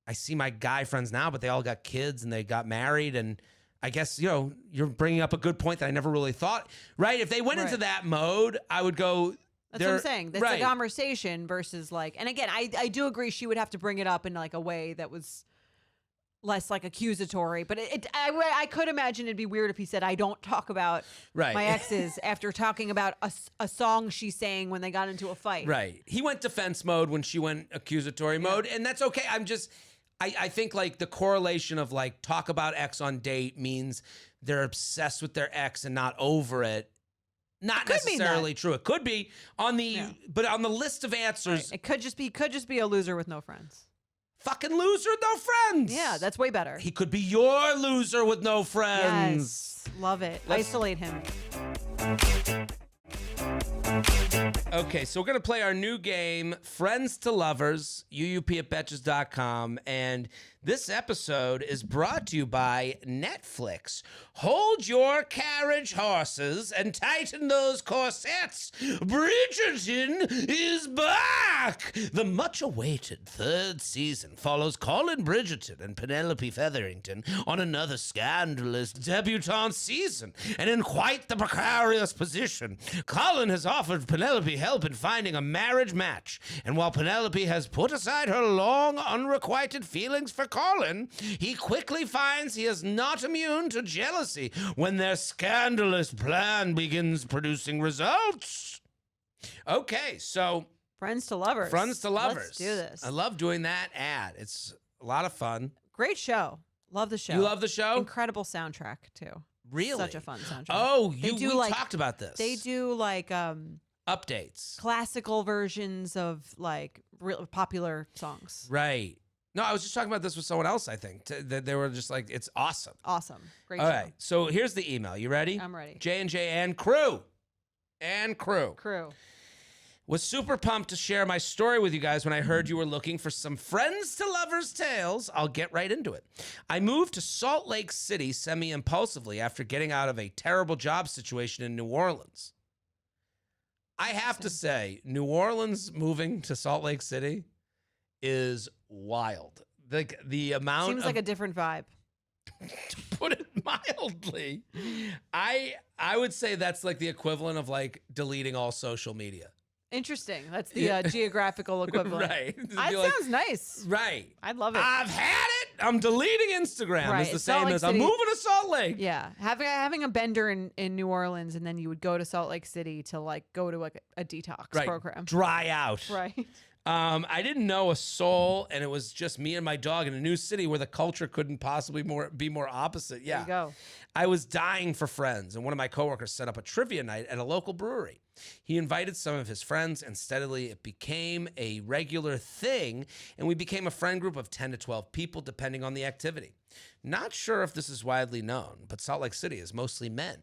I see my guy friends now, but they all got kids and they got married. And I guess, you know, you're bringing up a good point that I never really thought, right? If they went into that mode, I would go. That's what I'm saying. That's a conversation versus like, and again, I do agree she would have to bring it up in like a way that was less like accusatory, but I could imagine it'd be weird if he said, I don't talk about my exes after talking about a song she sang when they got into a fight. Right. He went defense mode when she went accusatory mode, and that's okay. I think like the correlation of like talk about ex on date means they're obsessed with their ex and not over it. Not necessarily true. It could be on the, but on the list of answers, it could just be a loser with no friends. Fucking loser with no friends. Yeah, that's way better. He could be your loser with no friends. Yes, love it. Isolate him. Okay, so we're going to play our new game, Friends to Lovers, uup@betches.com. And this episode is brought to you by Netflix. Hold your carriage horses and tighten those corsets. Bridgerton is back! The much-awaited third season follows Colin Bridgerton and Penelope Featherington on another scandalous debutante season. And in quite the precarious position, Colin has offered Penelope help in finding a marriage match. And while Penelope has put aside her long, unrequited feelings for Colin, he quickly finds he is not immune to jealousy when their scandalous plan begins producing results. Okay, so Friends to lovers. Friends to lovers. Let's do this. I love doing that ad. It's a lot of fun. Great show. Love the show. You love the show? Incredible soundtrack too. Really? Such a fun soundtrack. Oh, we talked about this. They do like updates, classical versions of like real popular songs. Right. No, I was just talking about this with someone else, I think. That they were just like, it's awesome. Awesome. Great All show. right. So here's the email. You ready? I'm ready. J&J and crew. Crew. Was super pumped to share my story with you guys when I heard you were looking for some friends to lovers tales. I'll get right into it. I moved to Salt Lake City semi-impulsively after getting out of a terrible job situation in New Orleans. I have to say, New Orleans moving to Salt Lake City is wild. The amount seems like a different vibe. To put it mildly, I would say that's like the equivalent of like deleting all social media. Interesting. That's the geographical equivalent. Right. That sounds nice. Right. I'd love it. I've had it. I'm deleting Instagram. Right. It's the same as I'm moving to Salt Lake. Yeah. Having a bender in New Orleans, and then you would go to Salt Lake City to like go to like a detox program. Dry out. Right. I didn't know a soul, and it was just me and my dog in a new city where the culture couldn't possibly be more opposite. Yeah. There you go. I was dying for friends, and one of my coworkers set up a trivia night at a local brewery. He invited some of his friends, and steadily it became a regular thing, and we became a friend group of 10 to 12 people, depending on the activity. Not sure if this is widely known, but Salt Lake City is mostly men.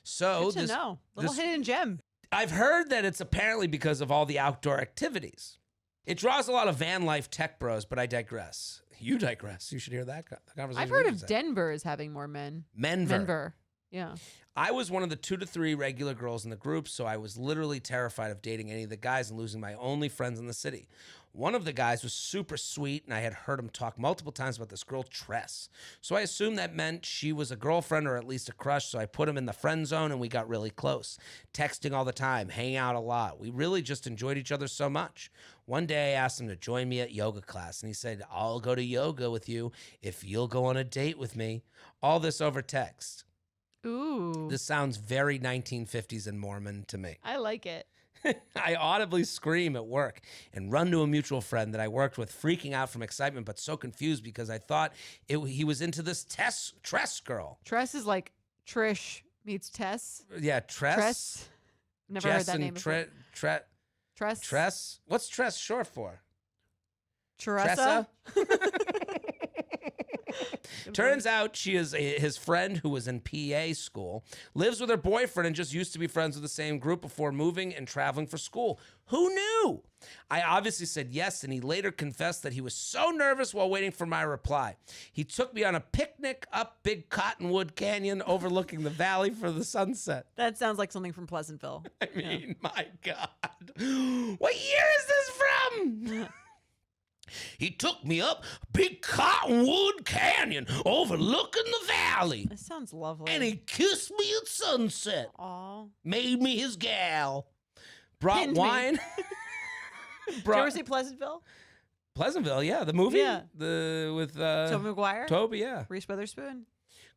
So Good to know. Little hidden gem. I've heard that it's apparently because of all the outdoor activities. It draws a lot of van life tech bros, but I digress. You digress. You should hear that conversation. I've heard of Denver as having more men. Denver. Yeah. I was one of the 2 to 3 regular girls in the group, so I was literally terrified of dating any of the guys and losing my only friends in the city. One of the guys was super sweet, and I had heard him talk multiple times about this girl, Tress. So I assumed that meant she was a girlfriend or at least a crush, so I put him in the friend zone, and we got really close. Texting all the time, hanging out a lot. We really just enjoyed each other so much. One day I asked him to join me at yoga class, and he said, I'll go to yoga with you if you'll go on a date with me. All this over text. Ooh. This sounds very 1950s and Mormon to me. I like it. I audibly scream at work and run to a mutual friend that I worked with, freaking out from excitement, but so confused because I thought he was into this Tress girl. Tress is like Trish meets Tess. Yeah, Tress. Tress. Never heard that name before. Tress. Tress. What's Tress short for? Tressa. Turns out she is his friend who was in PA school, lives with her boyfriend, and just used to be friends with the same group before moving and traveling for school. Who knew? I obviously said yes, and he later confessed that he was so nervous while waiting for my reply. He took me on a picnic up Big Cottonwood Canyon overlooking the valley for the sunset. That sounds like something from Pleasantville. I mean, my God. What year is this from? He took me up Big Cottonwood Canyon overlooking the valley. That sounds lovely. And he kissed me at sunset. Aw. Made me his gal. Brought Pinned wine. Did you ever see Pleasantville? Pleasantville, yeah. The movie? Yeah. With Tobey Maguire? Toby, yeah. Reese Witherspoon?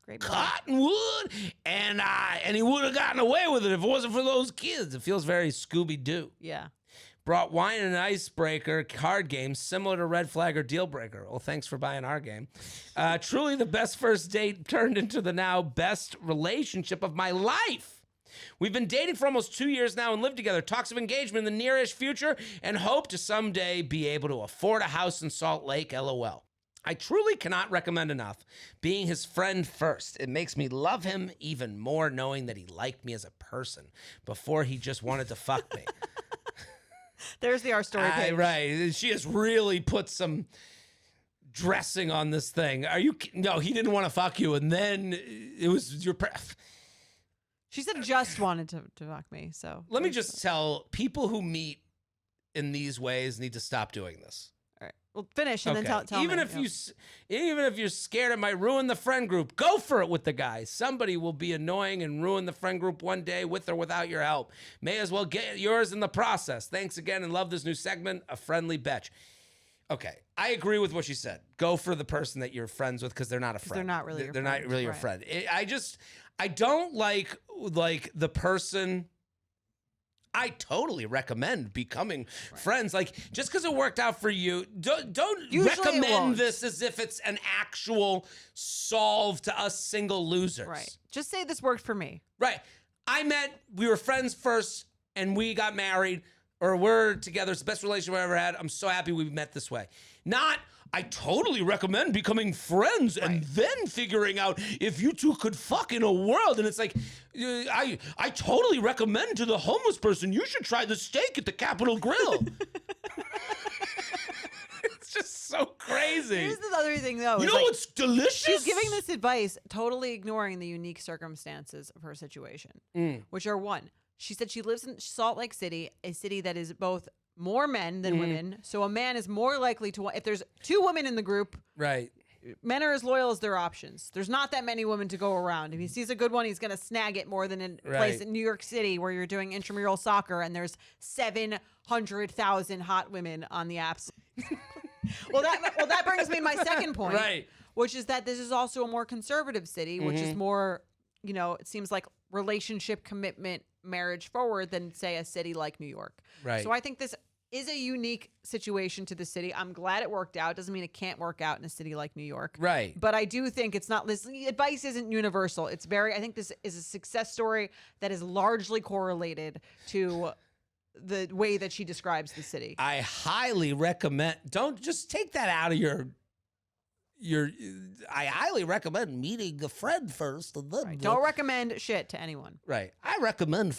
Great movie. Cottonwood. And he would have gotten away with it if it wasn't for those kids. It feels very Scooby-Doo. Yeah. Brought wine and an icebreaker card game similar to Red Flag or Deal Breaker. Well, thanks for buying our game. Truly the best first date turned into the now best relationship of my life. We've been dating for almost 2 years now and live together. Talks of engagement in the nearish future and hope to someday be able to afford a house in Salt Lake, LOL. I truly cannot recommend enough being his friend first. It makes me love him even more knowing that he liked me as a person before he just wanted to fuck me. There's the Our Story page. Right. She has really put some dressing on this thing. No, he didn't want to fuck you. And then it was your... She said just wanted to fuck me. So let me just tell people who meet in these ways need to stop doing this. All right. Well, finish and then tell even me. Even if you're scared it might ruin the friend group, go for it with the guy. Somebody will be annoying and ruin the friend group one day with or without your help. May as well get yours in the process. Thanks again and love this new segment, A Friendly Betch. Okay, I agree with what she said. Go for the person that you're friends with because they're not a friend. They're not really your They're friend. not really your friend. I don't like the person. I totally recommend becoming friends. Like, just because it worked out for you, don't recommend this as if it's an actual solve to us single losers. Right. Just say this worked for me. Right. We were friends first, and we got married, or we're together. It's the best relationship I ever had. I'm so happy we met this way. Not, I totally recommend becoming friends and then figuring out if you two could fuck in a world. And it's like, I totally recommend to the homeless person, you should try the steak at the Capitol Grill. It's just so crazy. Here's the other thing, though. You know what's delicious? She's giving this advice, totally ignoring the unique circumstances of her situation, which are one. She said she lives in Salt Lake City, a city that is both more men than women. So a man is more likely to want, if there's two women in the group, right, men are as loyal as their options. There's not that many women to go around. If he sees a good one, he's going to snag it more than in a place in New York City where you're doing intramural soccer and there's 700,000 hot women on the apps. Well, that brings me to my second point, which is that this is also a more conservative city, which is more, it seems like relationship commitment, marriage forward than, say, a city like New York. Right. So I think this is a unique situation to the city. I'm glad it worked out. Doesn't mean it can't work out in a city like New York. Right. But I do think it's not, this advice isn't universal. I think this is a success story that is largely correlated to the way that she describes the city. I highly recommend, don't just take that out of I highly recommend meeting a friend first. And then Don't recommend shit to anyone. Right. I recommend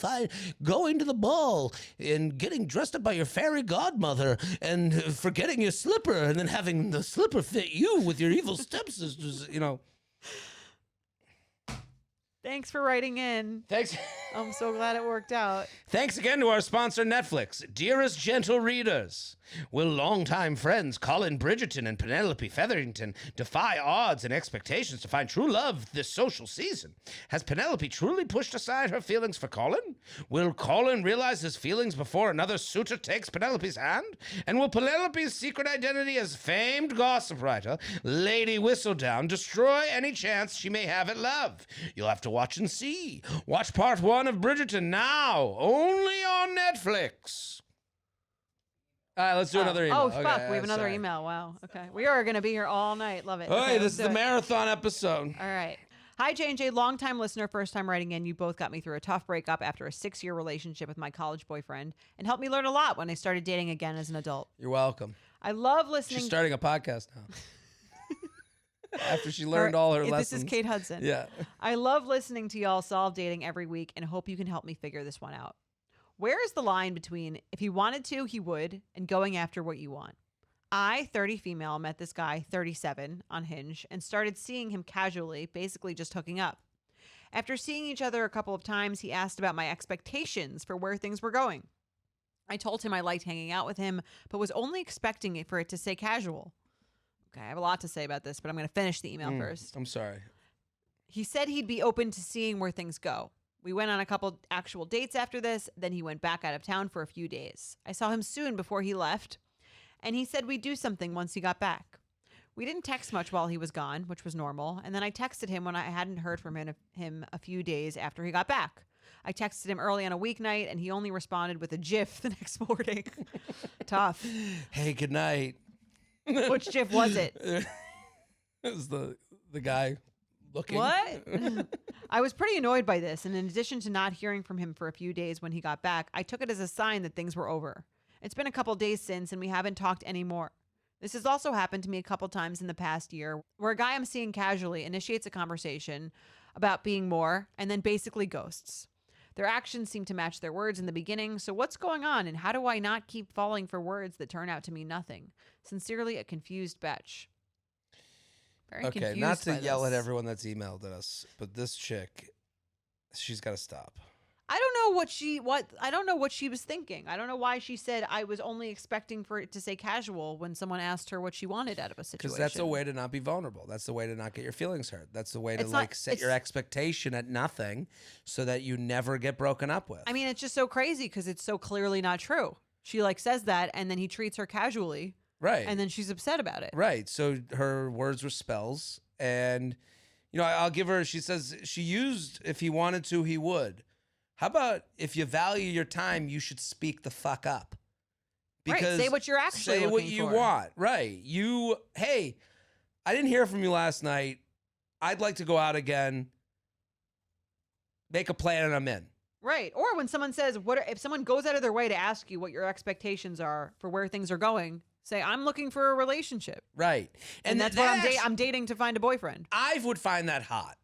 going to the ball and getting dressed up by your fairy godmother and forgetting your slipper and then having the slipper fit you with your evil stepsisters, Thanks for writing in. Thanks. I'm so glad it worked out. Thanks again to our sponsor, Netflix. Dearest gentle readers, will longtime friends Colin Bridgerton and Penelope Featherington defy odds and expectations to find true love this social season? Has Penelope truly pushed aside her feelings for Colin? Will Colin realize his feelings before another suitor takes Penelope's hand? And will Penelope's secret identity as famed gossip writer, Lady Whistledown, destroy any chance she may have at love? You'll have to watch and see. Watch part 1 of Bridgerton now, only on Netflix. All right, let's do another email. Oh, fuck. We have another email. Wow. Okay. We are going to be here all night. Love it. Okay, this is the marathon episode. All right. Hi, J&J. Long-time listener, first-time writing in. You both got me through a tough breakup after a 6-year relationship with my college boyfriend and helped me learn a lot when I started dating again as an adult. You're welcome. I love listening. She's starting a podcast now. After she learned all her lessons. This is Kate Hudson. Yeah. I love listening to y'all solve dating every week and hope you can help me figure this one out. Where is the line between if he wanted to, he would, and going after what you want? I, 30 female, met this guy, 37, on Hinge and started seeing him casually, basically just hooking up. After seeing each other a couple of times, he asked about my expectations for where things were going. I told him I liked hanging out with him, but was only expecting it for it to say casual. Okay, I have a lot to say about this, but I'm going to finish the email first. I'm sorry. He said he'd be open to seeing where things go. We went on a couple actual dates after this, then he went back out of town for a few days. I saw him soon before he left, and he said we'd do something once he got back. We didn't text much while he was gone, which was normal, and then I texted him when I hadn't heard from him a few days after he got back. I texted him early on a weeknight, and he only responded with a GIF the next morning. Tough. Hey, good night. Which GIF was it? It was the guy looking. What? I was pretty annoyed by this, and in addition to not hearing from him for a few days when he got back, I took it as a sign that things were over. It's been a couple days since, and we haven't talked anymore. This has also happened to me a couple times in the past year, where a guy I'm seeing casually initiates a conversation about being more, and then basically ghosts. Their actions seem to match their words in the beginning, so what's going on, and how do I not keep falling for words that turn out to mean nothing? Sincerely, a confused bitch. Okay, not to yell at everyone that's emailed at us, but this chick, she's got to stop. I don't know what she was thinking. I don't know why she said I was only expecting for it to say casual when someone asked her what she wanted out of a situation. Because that's a way to not be vulnerable. That's the way to not get your feelings hurt. That's the way to set your expectation at nothing so that you never get broken up with. I mean, it's just so crazy because it's so clearly not true. She says that and then he treats her casually. Right. And then she's upset about it. Right. So her words were spells. And, I'll give her, she says she used if he wanted to, he would. How about if you value your time, you should speak the fuck up. Because say what you're actually say what you want. Right. Hey, I didn't hear from you last night. I'd like to go out again. Make a plan and I'm in. Right. Or when someone says, if someone goes out of their way to ask you what your expectations are for where things are going, say, I'm looking for a relationship. Right. And that's what I'm dating to find a boyfriend. I would find that hot.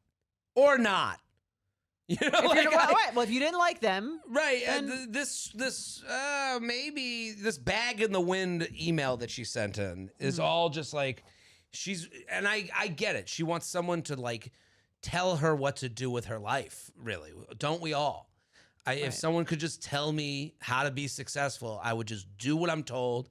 Or not. You know, well, if you didn't like them, right? Maybe this bag in the wind email that she sent in is all just like and I get it. She wants someone to like tell her what to do with her life. Really, don't we all? If someone could just tell me how to be successful, I would just do what I'm told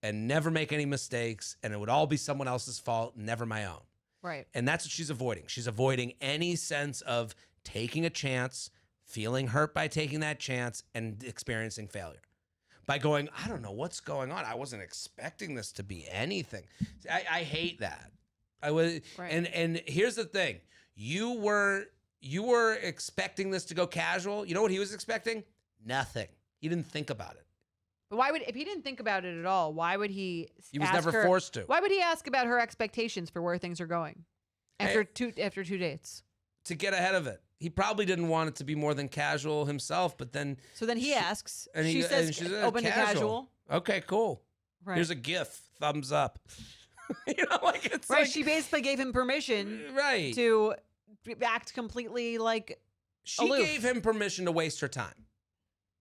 and never make any mistakes, and it would all be someone else's fault, never my own. Right. And that's what she's avoiding. She's avoiding any sense of taking a chance, feeling hurt by taking that chance, and experiencing failure. By going, I don't know what's going on. I wasn't expecting this to be anything. I hate that. And here's the thing. You were expecting this to go casual. You know what he was expecting? Nothing. He didn't think about it. But if he didn't think about it at all, why would he? He was never forced to. Why would he ask about her expectations for where things are going after two dates? To get ahead of it. He probably didn't want it to be more than casual himself, but then... So then he asks, and she says open to casual. Okay, cool. Right. Here's a GIF, thumbs up. You know, like it's right. Like, she basically gave him permission to act completely like She aloof. gave him permission to waste her time.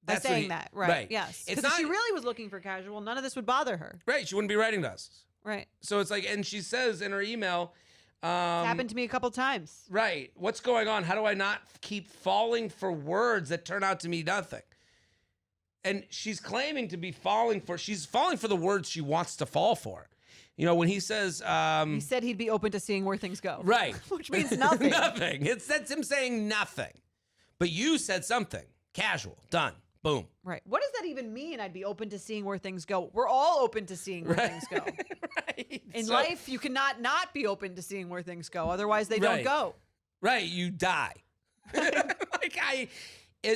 By saying that, right. Yes. Because if she really was looking for casual, none of this would bother her. Right, she wouldn't be writing to us. Right. So it's like, and she says in her email... it's happened to me a couple times. Right. What's going on? How do I not keep falling for words that turn out to mean nothing? And she's claiming to be she's falling for the words she wants to fall for. You know, when he says... he said he'd be open to seeing where things go. Right. Which means nothing. Nothing. That's him saying nothing. But you said something. Casual. Done. Boom. Right. What does that even mean? I'd be open to seeing where things go. We're all open to seeing where things go. Right. In life, you cannot not be open to seeing where things go. Otherwise, they don't go. Right. You die.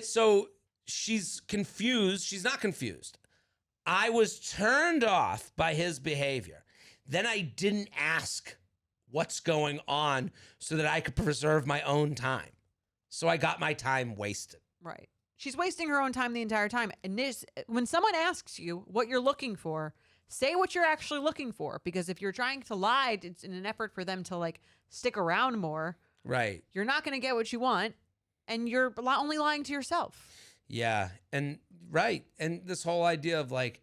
So she's confused. She's not confused. I was turned off by his behavior. Then I didn't ask what's going on so that I could preserve my own time. So I got my time wasted. Right. She's wasting her own time the entire time. And when someone asks you what you're looking for, say what you're actually looking for. Because if you're trying to lie, it's in an effort for them to like stick around more. Right. You're not going to get what you want. And you're only lying to yourself. Yeah. And right. And this whole idea of like,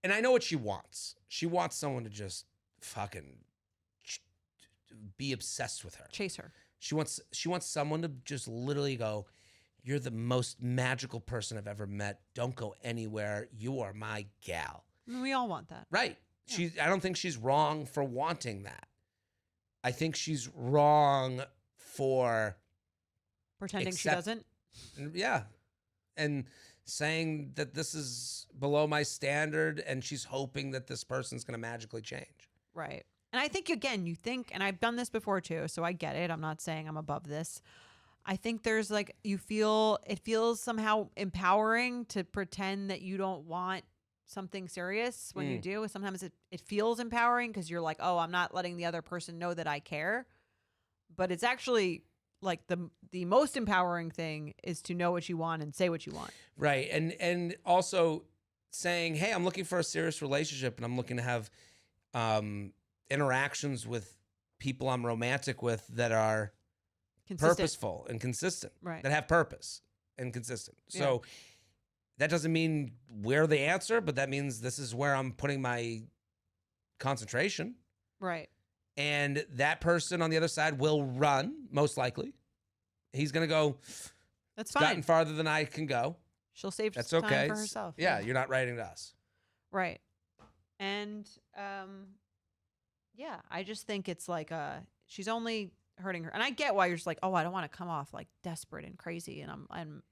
and I know what she wants. She wants someone to just fucking be obsessed with her. Chase her. She wants someone to just literally go, you're the most magical person I've ever met. Don't go anywhere. You are my gal. We all want that. Right. Yeah. I don't think she's wrong for wanting that. I think she's wrong for pretending she doesn't. Yeah. And saying that this is below my standard and she's hoping that this person's going to magically change. Right. And I think, again, and I've done this before too, so I get it. I'm not saying I'm above this. I think there's like, it feels somehow empowering to pretend that you don't want something serious when you do. Sometimes it feels empowering because you're like, oh, I'm not letting the other person know that I care. But it's actually like the most empowering thing is to know what you want and say what you want. Right. And also saying, hey, I'm looking for a serious relationship and I'm looking to have interactions with people I'm romantic with that are purposeful and consistent, right? That have purpose and consistent. So that doesn't mean we're the answer, but that means this is where I'm putting my concentration. Right. And that person on the other side will run, most likely. He's going to go, that's fine. Gotten farther than I can go. She'll save that's time okay. for herself. Yeah, you're not writing to us. Right. And I just think it's like she's only hurting her. And I get why you're just like, oh, I don't want to come off like desperate and crazy and I'm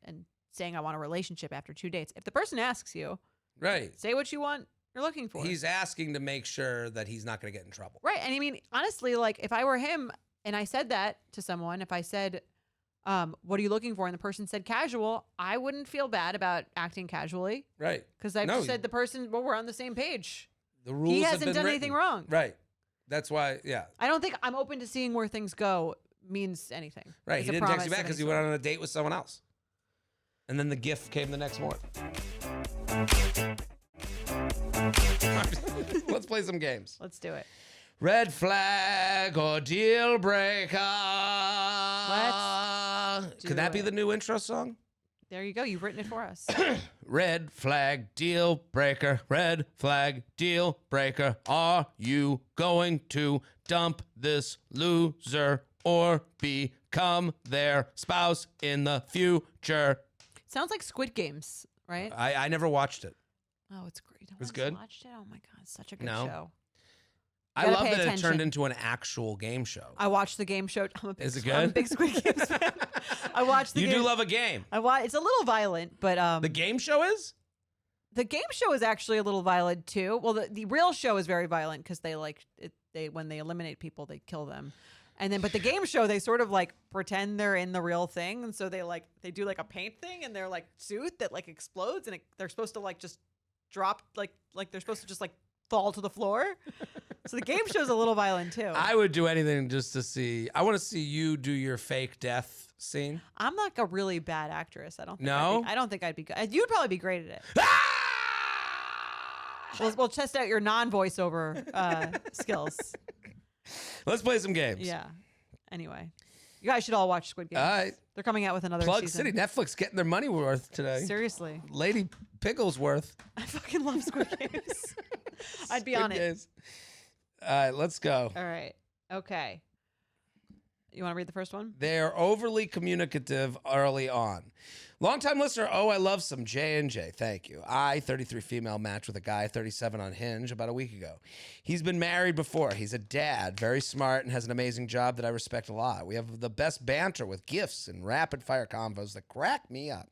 saying I want a relationship after 2 dates. If the person asks you, right, say what you want you're looking for. He's asking to make sure that he's not going to get in trouble. Right. And I mean, honestly, like if I were him and I said that to someone, if I said, what are you looking for? And the person said casual. I wouldn't feel bad about acting casually. Right. Because I said the person, well, we're on the same page. The rules he have hasn't been done written. anything wrong. Right. That's why, yeah. I don't think I'm open to seeing where things go means anything. Right. It's He a didn't text you promise back of because he any went sort. on a date with someone else. And then the gift came the next morning. Let's play some games. Let's do it. Red flag or deal breaker. Let's Could that be the new intro song? There you go. You've written it for us. Red flag deal breaker. Red flag deal breaker. Are you going to dump this loser or become their spouse in the future? Sounds like Squid Games, right? I never watched it. Oh, it's great. It's good? Watched it? Oh my god, it's such a good No. show. I gotta love pay that it attention. turned into an actual game show. I watched the game show. Is it I'm a good? big Squid Games fan. I watched the You game. do love a game. It's a little violent, but The game show is? the game show is actually a little violent too. Well, the real show is very violent because they like it, they when they eliminate people, they kill them. And then, but the game show, they sort of like pretend they're in the real thing, and so they do like a paint thing in their like suit that like explodes, and they're supposed to like just drop like they're supposed to just like fall to the floor. So the game show's a little violent too. I would do anything just to see. I want to see you do your fake death scene. I'm like a really bad actress. I don't think No? I don't think I'd be good. You'd probably be great at it. We'll test out your non-voiceover skills. Let's play some games. Yeah. Anyway, you guys should all watch Squid Games. All right. They're coming out with another Plug season. City. Netflix getting their money worth today. Seriously. Lady Pigglesworth. I fucking love Squid Games. I'd be Squid on it. Games. All right, let's go. All right. Okay. You want to read the first one? They're overly communicative early on. Longtime listener, I love some J&J. Thank you. 33 female match with a guy 37 on Hinge about a week ago. He's been married before. He's a dad, very smart, and has an amazing job that I respect a lot. We have the best banter with gifts and rapid fire combos that crack me up.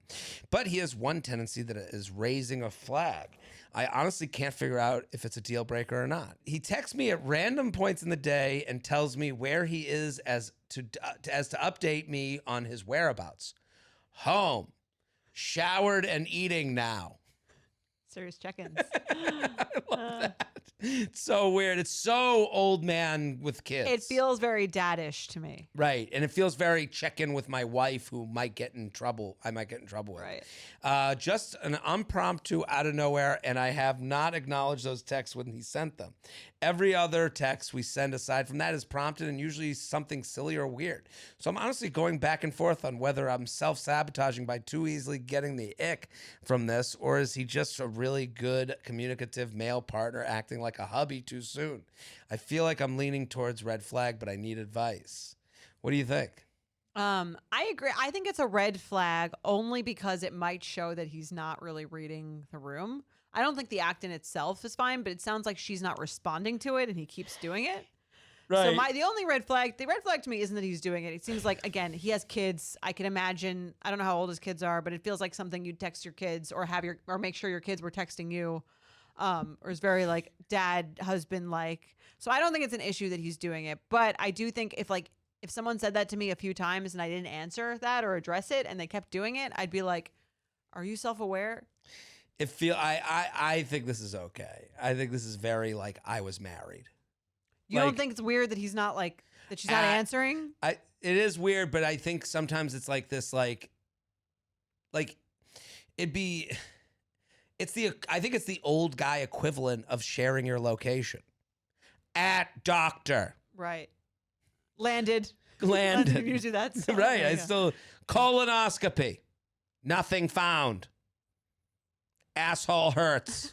But he has one tendency that is raising a flag. I honestly can't figure out if it's a deal breaker or not. He texts me at random points in the day and tells me where he is as to update me on his whereabouts. Home, showered and eating now. Serious check-ins. I love that. It's so weird. It's so old man with kids. It feels very daddish to me. Right. And it feels very check in with my wife who might get in trouble. I might get in trouble with. Right. Just an impromptu out of nowhere, and I have not acknowledged those texts when he sent them. Every other text we send aside from that is prompted and usually something silly or weird. So I'm honestly going back and forth on whether I'm self-sabotaging by too easily getting the ick from this, or is he just a really good communicative male partner acting like a hubby too soon? I feel like I'm leaning towards red flag, but I need advice. What do you think? I agree. I think it's a red flag only because it might show that he's not really reading the room. I don't think the act in itself is fine, but it sounds like she's not responding to it and he keeps doing it. Right. So the only red flag to me isn't that he's doing it. It seems like, again, he has kids. I can imagine, I don't know how old his kids are, but it feels like something you'd text your kids or make sure your kids were texting you. Or is very like dad, husband like. So I don't think it's an issue that he's doing it, but I do think if someone said that to me a few times and I didn't answer that or address it and they kept doing it, I'd be like, are you self-aware? I think this is okay. I think this is very like I was married. You don't think it's weird that he's not like that she's not answering? It is weird, but I think sometimes it's like this I think it's the old guy equivalent of sharing your location. At doctor. Right. Landed. Right. Usually that's I still colonoscopy. Nothing found. Asshole hurts.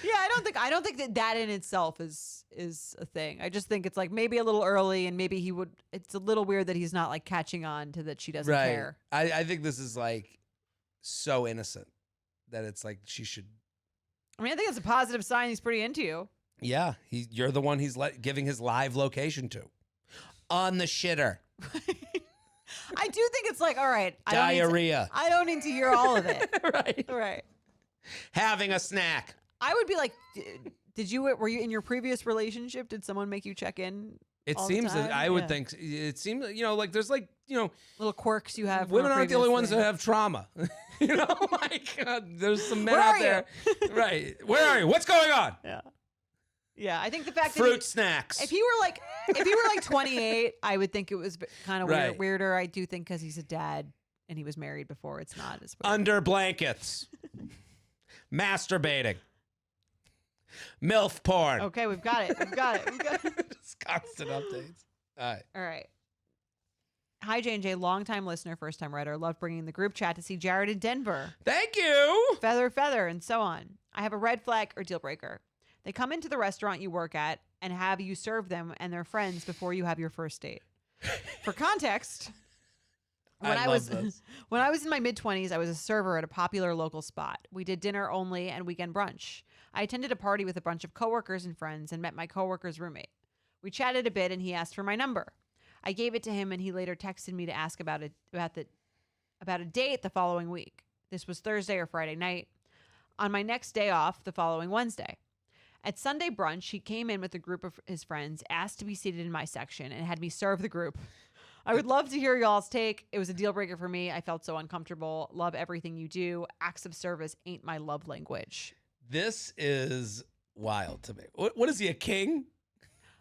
Yeah, I don't think that in itself is a thing. I just think it's like maybe a little early and maybe it's a little weird that he's not like catching on to that she doesn't care. I think this is like so innocent that it's like she should. I mean, I think it's a positive sign he's pretty into you. Yeah, you're the one he's giving his live location to. On the shitter. I do think it's like, all right. Diarrhea. I don't need to hear all of it. Right. Right. Having a snack. I would be like, were you in your previous relationship? Did someone make you check in It seems that I would think it seems, like there's like, little quirks you have. Women aren't the only ones that have trauma. There's some men out there. Right. Where are you? What's going on? Yeah. Yeah, I think the fact fruit that snacks. If he were like 28, I would think it was kind of weirder. I do think because he's a dad and he was married before, it's not as weird. Under blankets. Masturbating. MILF porn. Okay, we've got it. Just constant updates. All right. Hi, J&J, longtime listener, first-time writer. Love bringing the group chat to see Jared in Denver. Thank you. Feather, and so on. I have a red flag or deal breaker. They come into the restaurant you work at and have you serve them and their friends before you have your first date. For context, when I was in my mid-20s, I was a server at a popular local spot. We did dinner only and weekend brunch. I attended a party with a bunch of coworkers and friends and met my coworker's roommate. We chatted a bit and he asked for my number. I gave it to him and he later texted me to ask about a date the following week. This was Thursday or Friday night. On my next day off, the following Wednesday. At Sunday brunch, he came in with a group of his friends, asked to be seated in my section, and had me serve the group. I would love to hear y'all's take. It was a deal breaker for me. I felt so uncomfortable. Love everything you do. Acts of service ain't my love language. This is wild to me. What is he, a king?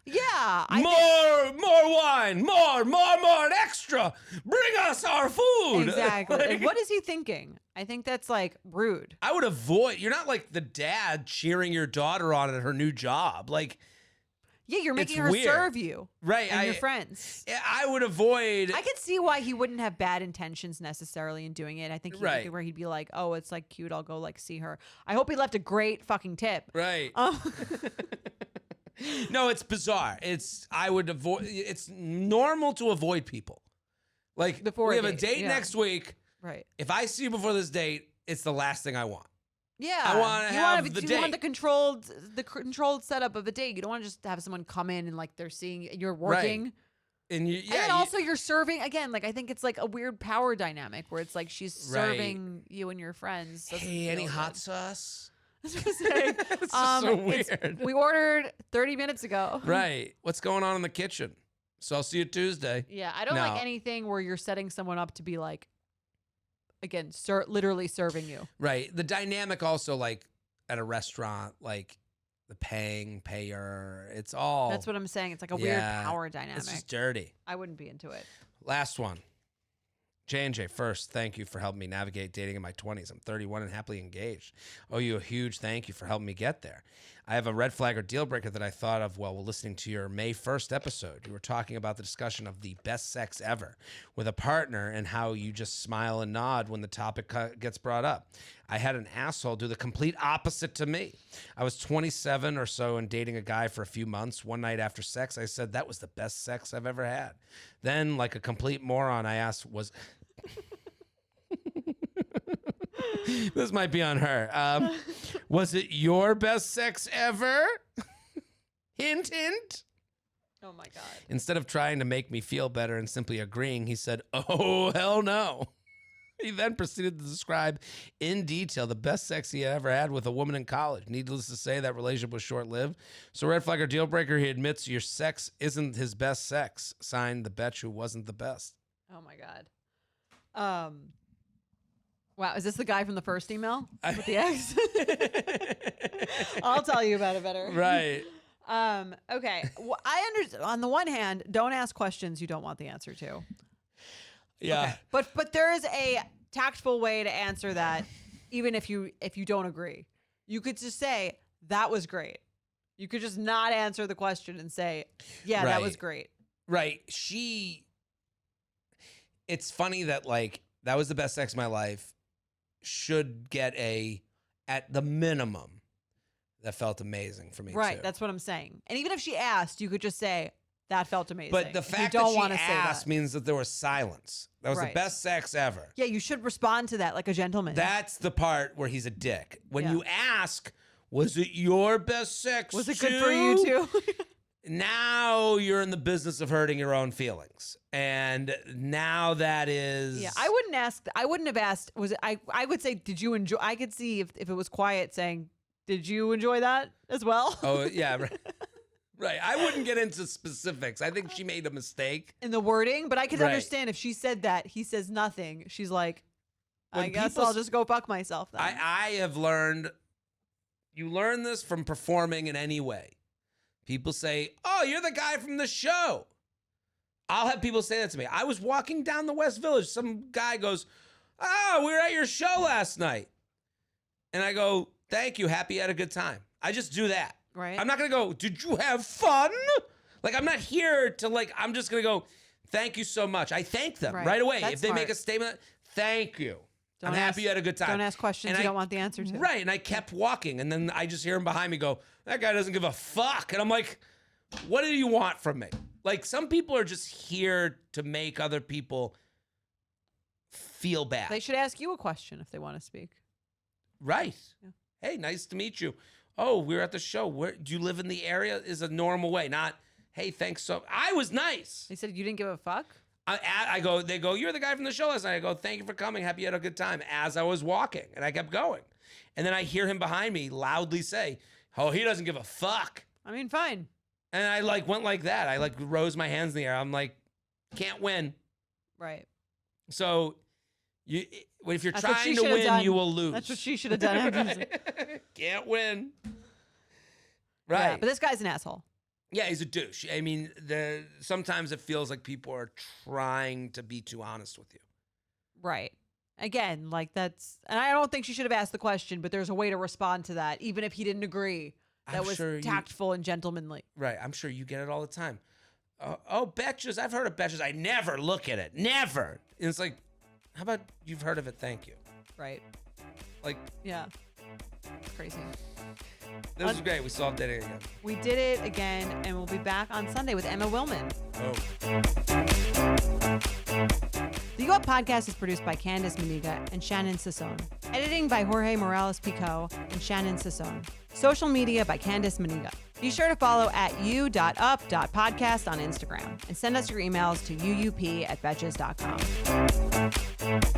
Yeah. More wine, more, extra. Bring us our food. Exactly. And what is he thinking? I think that's like rude. I would avoid, you're not like the dad cheering your daughter on at her new job. Like, yeah, you're making her serve you. Right. And your friends. I would avoid. I could see why he wouldn't have bad intentions necessarily in doing it. I think where he'd be like, oh, it's like cute. I'll go like see her. I hope he left a great fucking tip. Right. No, it's bizarre. I would avoid. It's normal to avoid people. Like we have a date next week. Right. If I see you before this date, it's the last thing I want. Yeah. I want to have the date. You want the controlled setup of a date. You don't want to just have someone come in and like they're seeing you're working. Right. And then also you're serving again. Like I think it's like a weird power dynamic where it's like she's serving you and your friends. Hey, any hot sauce? It's so weird. We ordered 30 minutes ago. Right. What's going on in the kitchen? So I'll see you Tuesday. Yeah, I don't like anything where you're setting someone up to be like, again, literally serving you. Right. The dynamic also like at a restaurant, like the payer. It's all. That's what I'm saying. It's like a weird power dynamic. It's just dirty. I wouldn't be into it. Last one. J&J, first, thank you for helping me navigate dating in my 20s. I'm 31 and happily engaged. Owe you a huge thank you for helping me get there. I have a red flag or deal breaker that I thought of while listening to your May 1st episode. You were talking about the discussion of the best sex ever with a partner and how you just smile and nod when the topic gets brought up. I had an asshole do the complete opposite to me. I was 27 or so and dating a guy for a few months. One night after sex, I said, that was the best sex I've ever had. Then, like a complete moron, I asked, this might be on her. Was it your best sex ever? Hint, hint. Oh, my God. Instead of trying to make me feel better and simply agreeing, he said, oh, hell no. He then proceeded to describe in detail the best sex he ever had with a woman in college. Needless to say, that relationship was short-lived. So red flag or deal breaker, he admits your sex isn't his best sex. Signed, the betch who wasn't the best. Oh, my God. Wow, is this the guy from the first email with the ex? I'll tell you about it better. Right. Okay. Well, I understand. On the one hand, don't ask questions you don't want the answer to. Yeah. Okay. But there is a tactful way to answer that, even if you don't agree. You could just say, that was great. You could just not answer the question and say, yeah, that was great. Right. It's funny that like, that was the best sex of my life. Should get at the minimum, that felt amazing for me. Right, too. That's what I'm saying. And even if she asked, you could just say, that felt amazing. But the fact that she asked means that there was silence. That was the best sex ever. Yeah, you should respond to that like a gentleman. That's the part where he's a dick. When you ask, was it your best sex Was it good for you too? Now you're in the business of hurting your own feelings. And now that is... Yeah, I wouldn't have asked, was it, I would say, did you enjoy, I could see if it was quiet saying, did you enjoy that as well? Oh, yeah. Right. Right. I wouldn't get into specifics. I think she made a mistake in the wording, but I could understand if she said that, he says nothing. She's like, I guess I'll just go fuck myself then. I have learned, you learn this from performing in any way. People say, oh, you're the guy from the show. I'll have people say that to me. I was walking down the West Village. Some guy goes, oh, we were at your show last night. And I go, thank you. Happy you had a good time. I just do that. Right. I'm not going to go, did you have fun? Like, I'm not here to, like, I'm just going to go, thank you so much. I thank them right away. That's if they smart. make a statement, thank you. I'm happy you had a good time. Don't ask questions you don't want the answer to. Right. And I kept walking. And then I just hear him behind me go, that guy doesn't give a fuck. And I'm like, what do you want from me? Like, some people are just here to make other people feel bad. They should ask you a question if they want to speak. Right. Yeah. Hey, nice to meet you. Oh, we were at the show. Where do you live in the area? Is a normal way, not, hey, thanks so. I was nice. They said you didn't give a fuck? I go, they go, you're the guy from the show last night. I go, thank you for coming. Happy you had a good time. As I was walking, and I kept going. And then I hear him behind me loudly say, oh, he doesn't give a fuck. I mean, fine. And I like went like that. I like rose my hands in the air. I'm like, can't win. Right. So if you're That's trying to win, you will lose. That's what she should have done. Can't win. Right. Yeah, but this guy's an asshole. Yeah, he's a douche. I mean, sometimes it feels like people are trying to be too honest with you. Right. Again, like that's, and I don't think she should have asked the question, but there's a way to respond to that, even if he didn't agree. That was tactful and gentlemanly. Right. I'm sure you get it all the time. Oh, betches. I've heard of betches. I never look at it. Never. And it's like, how about you've heard of it? Thank you. Right. Like. Yeah. Crazy. This was great. We solved dating again. We did it again, and we'll be back on Sunday with Emma Willman. Oh. The You Up podcast is produced by Candace Maniga and Shannon Sassone. Editing by Jorge Morales-Pico and Shannon Sassone. Social media by Candace Maniga. Be sure to follow at u.up.podcast on Instagram and send us your emails to uup@betches.com.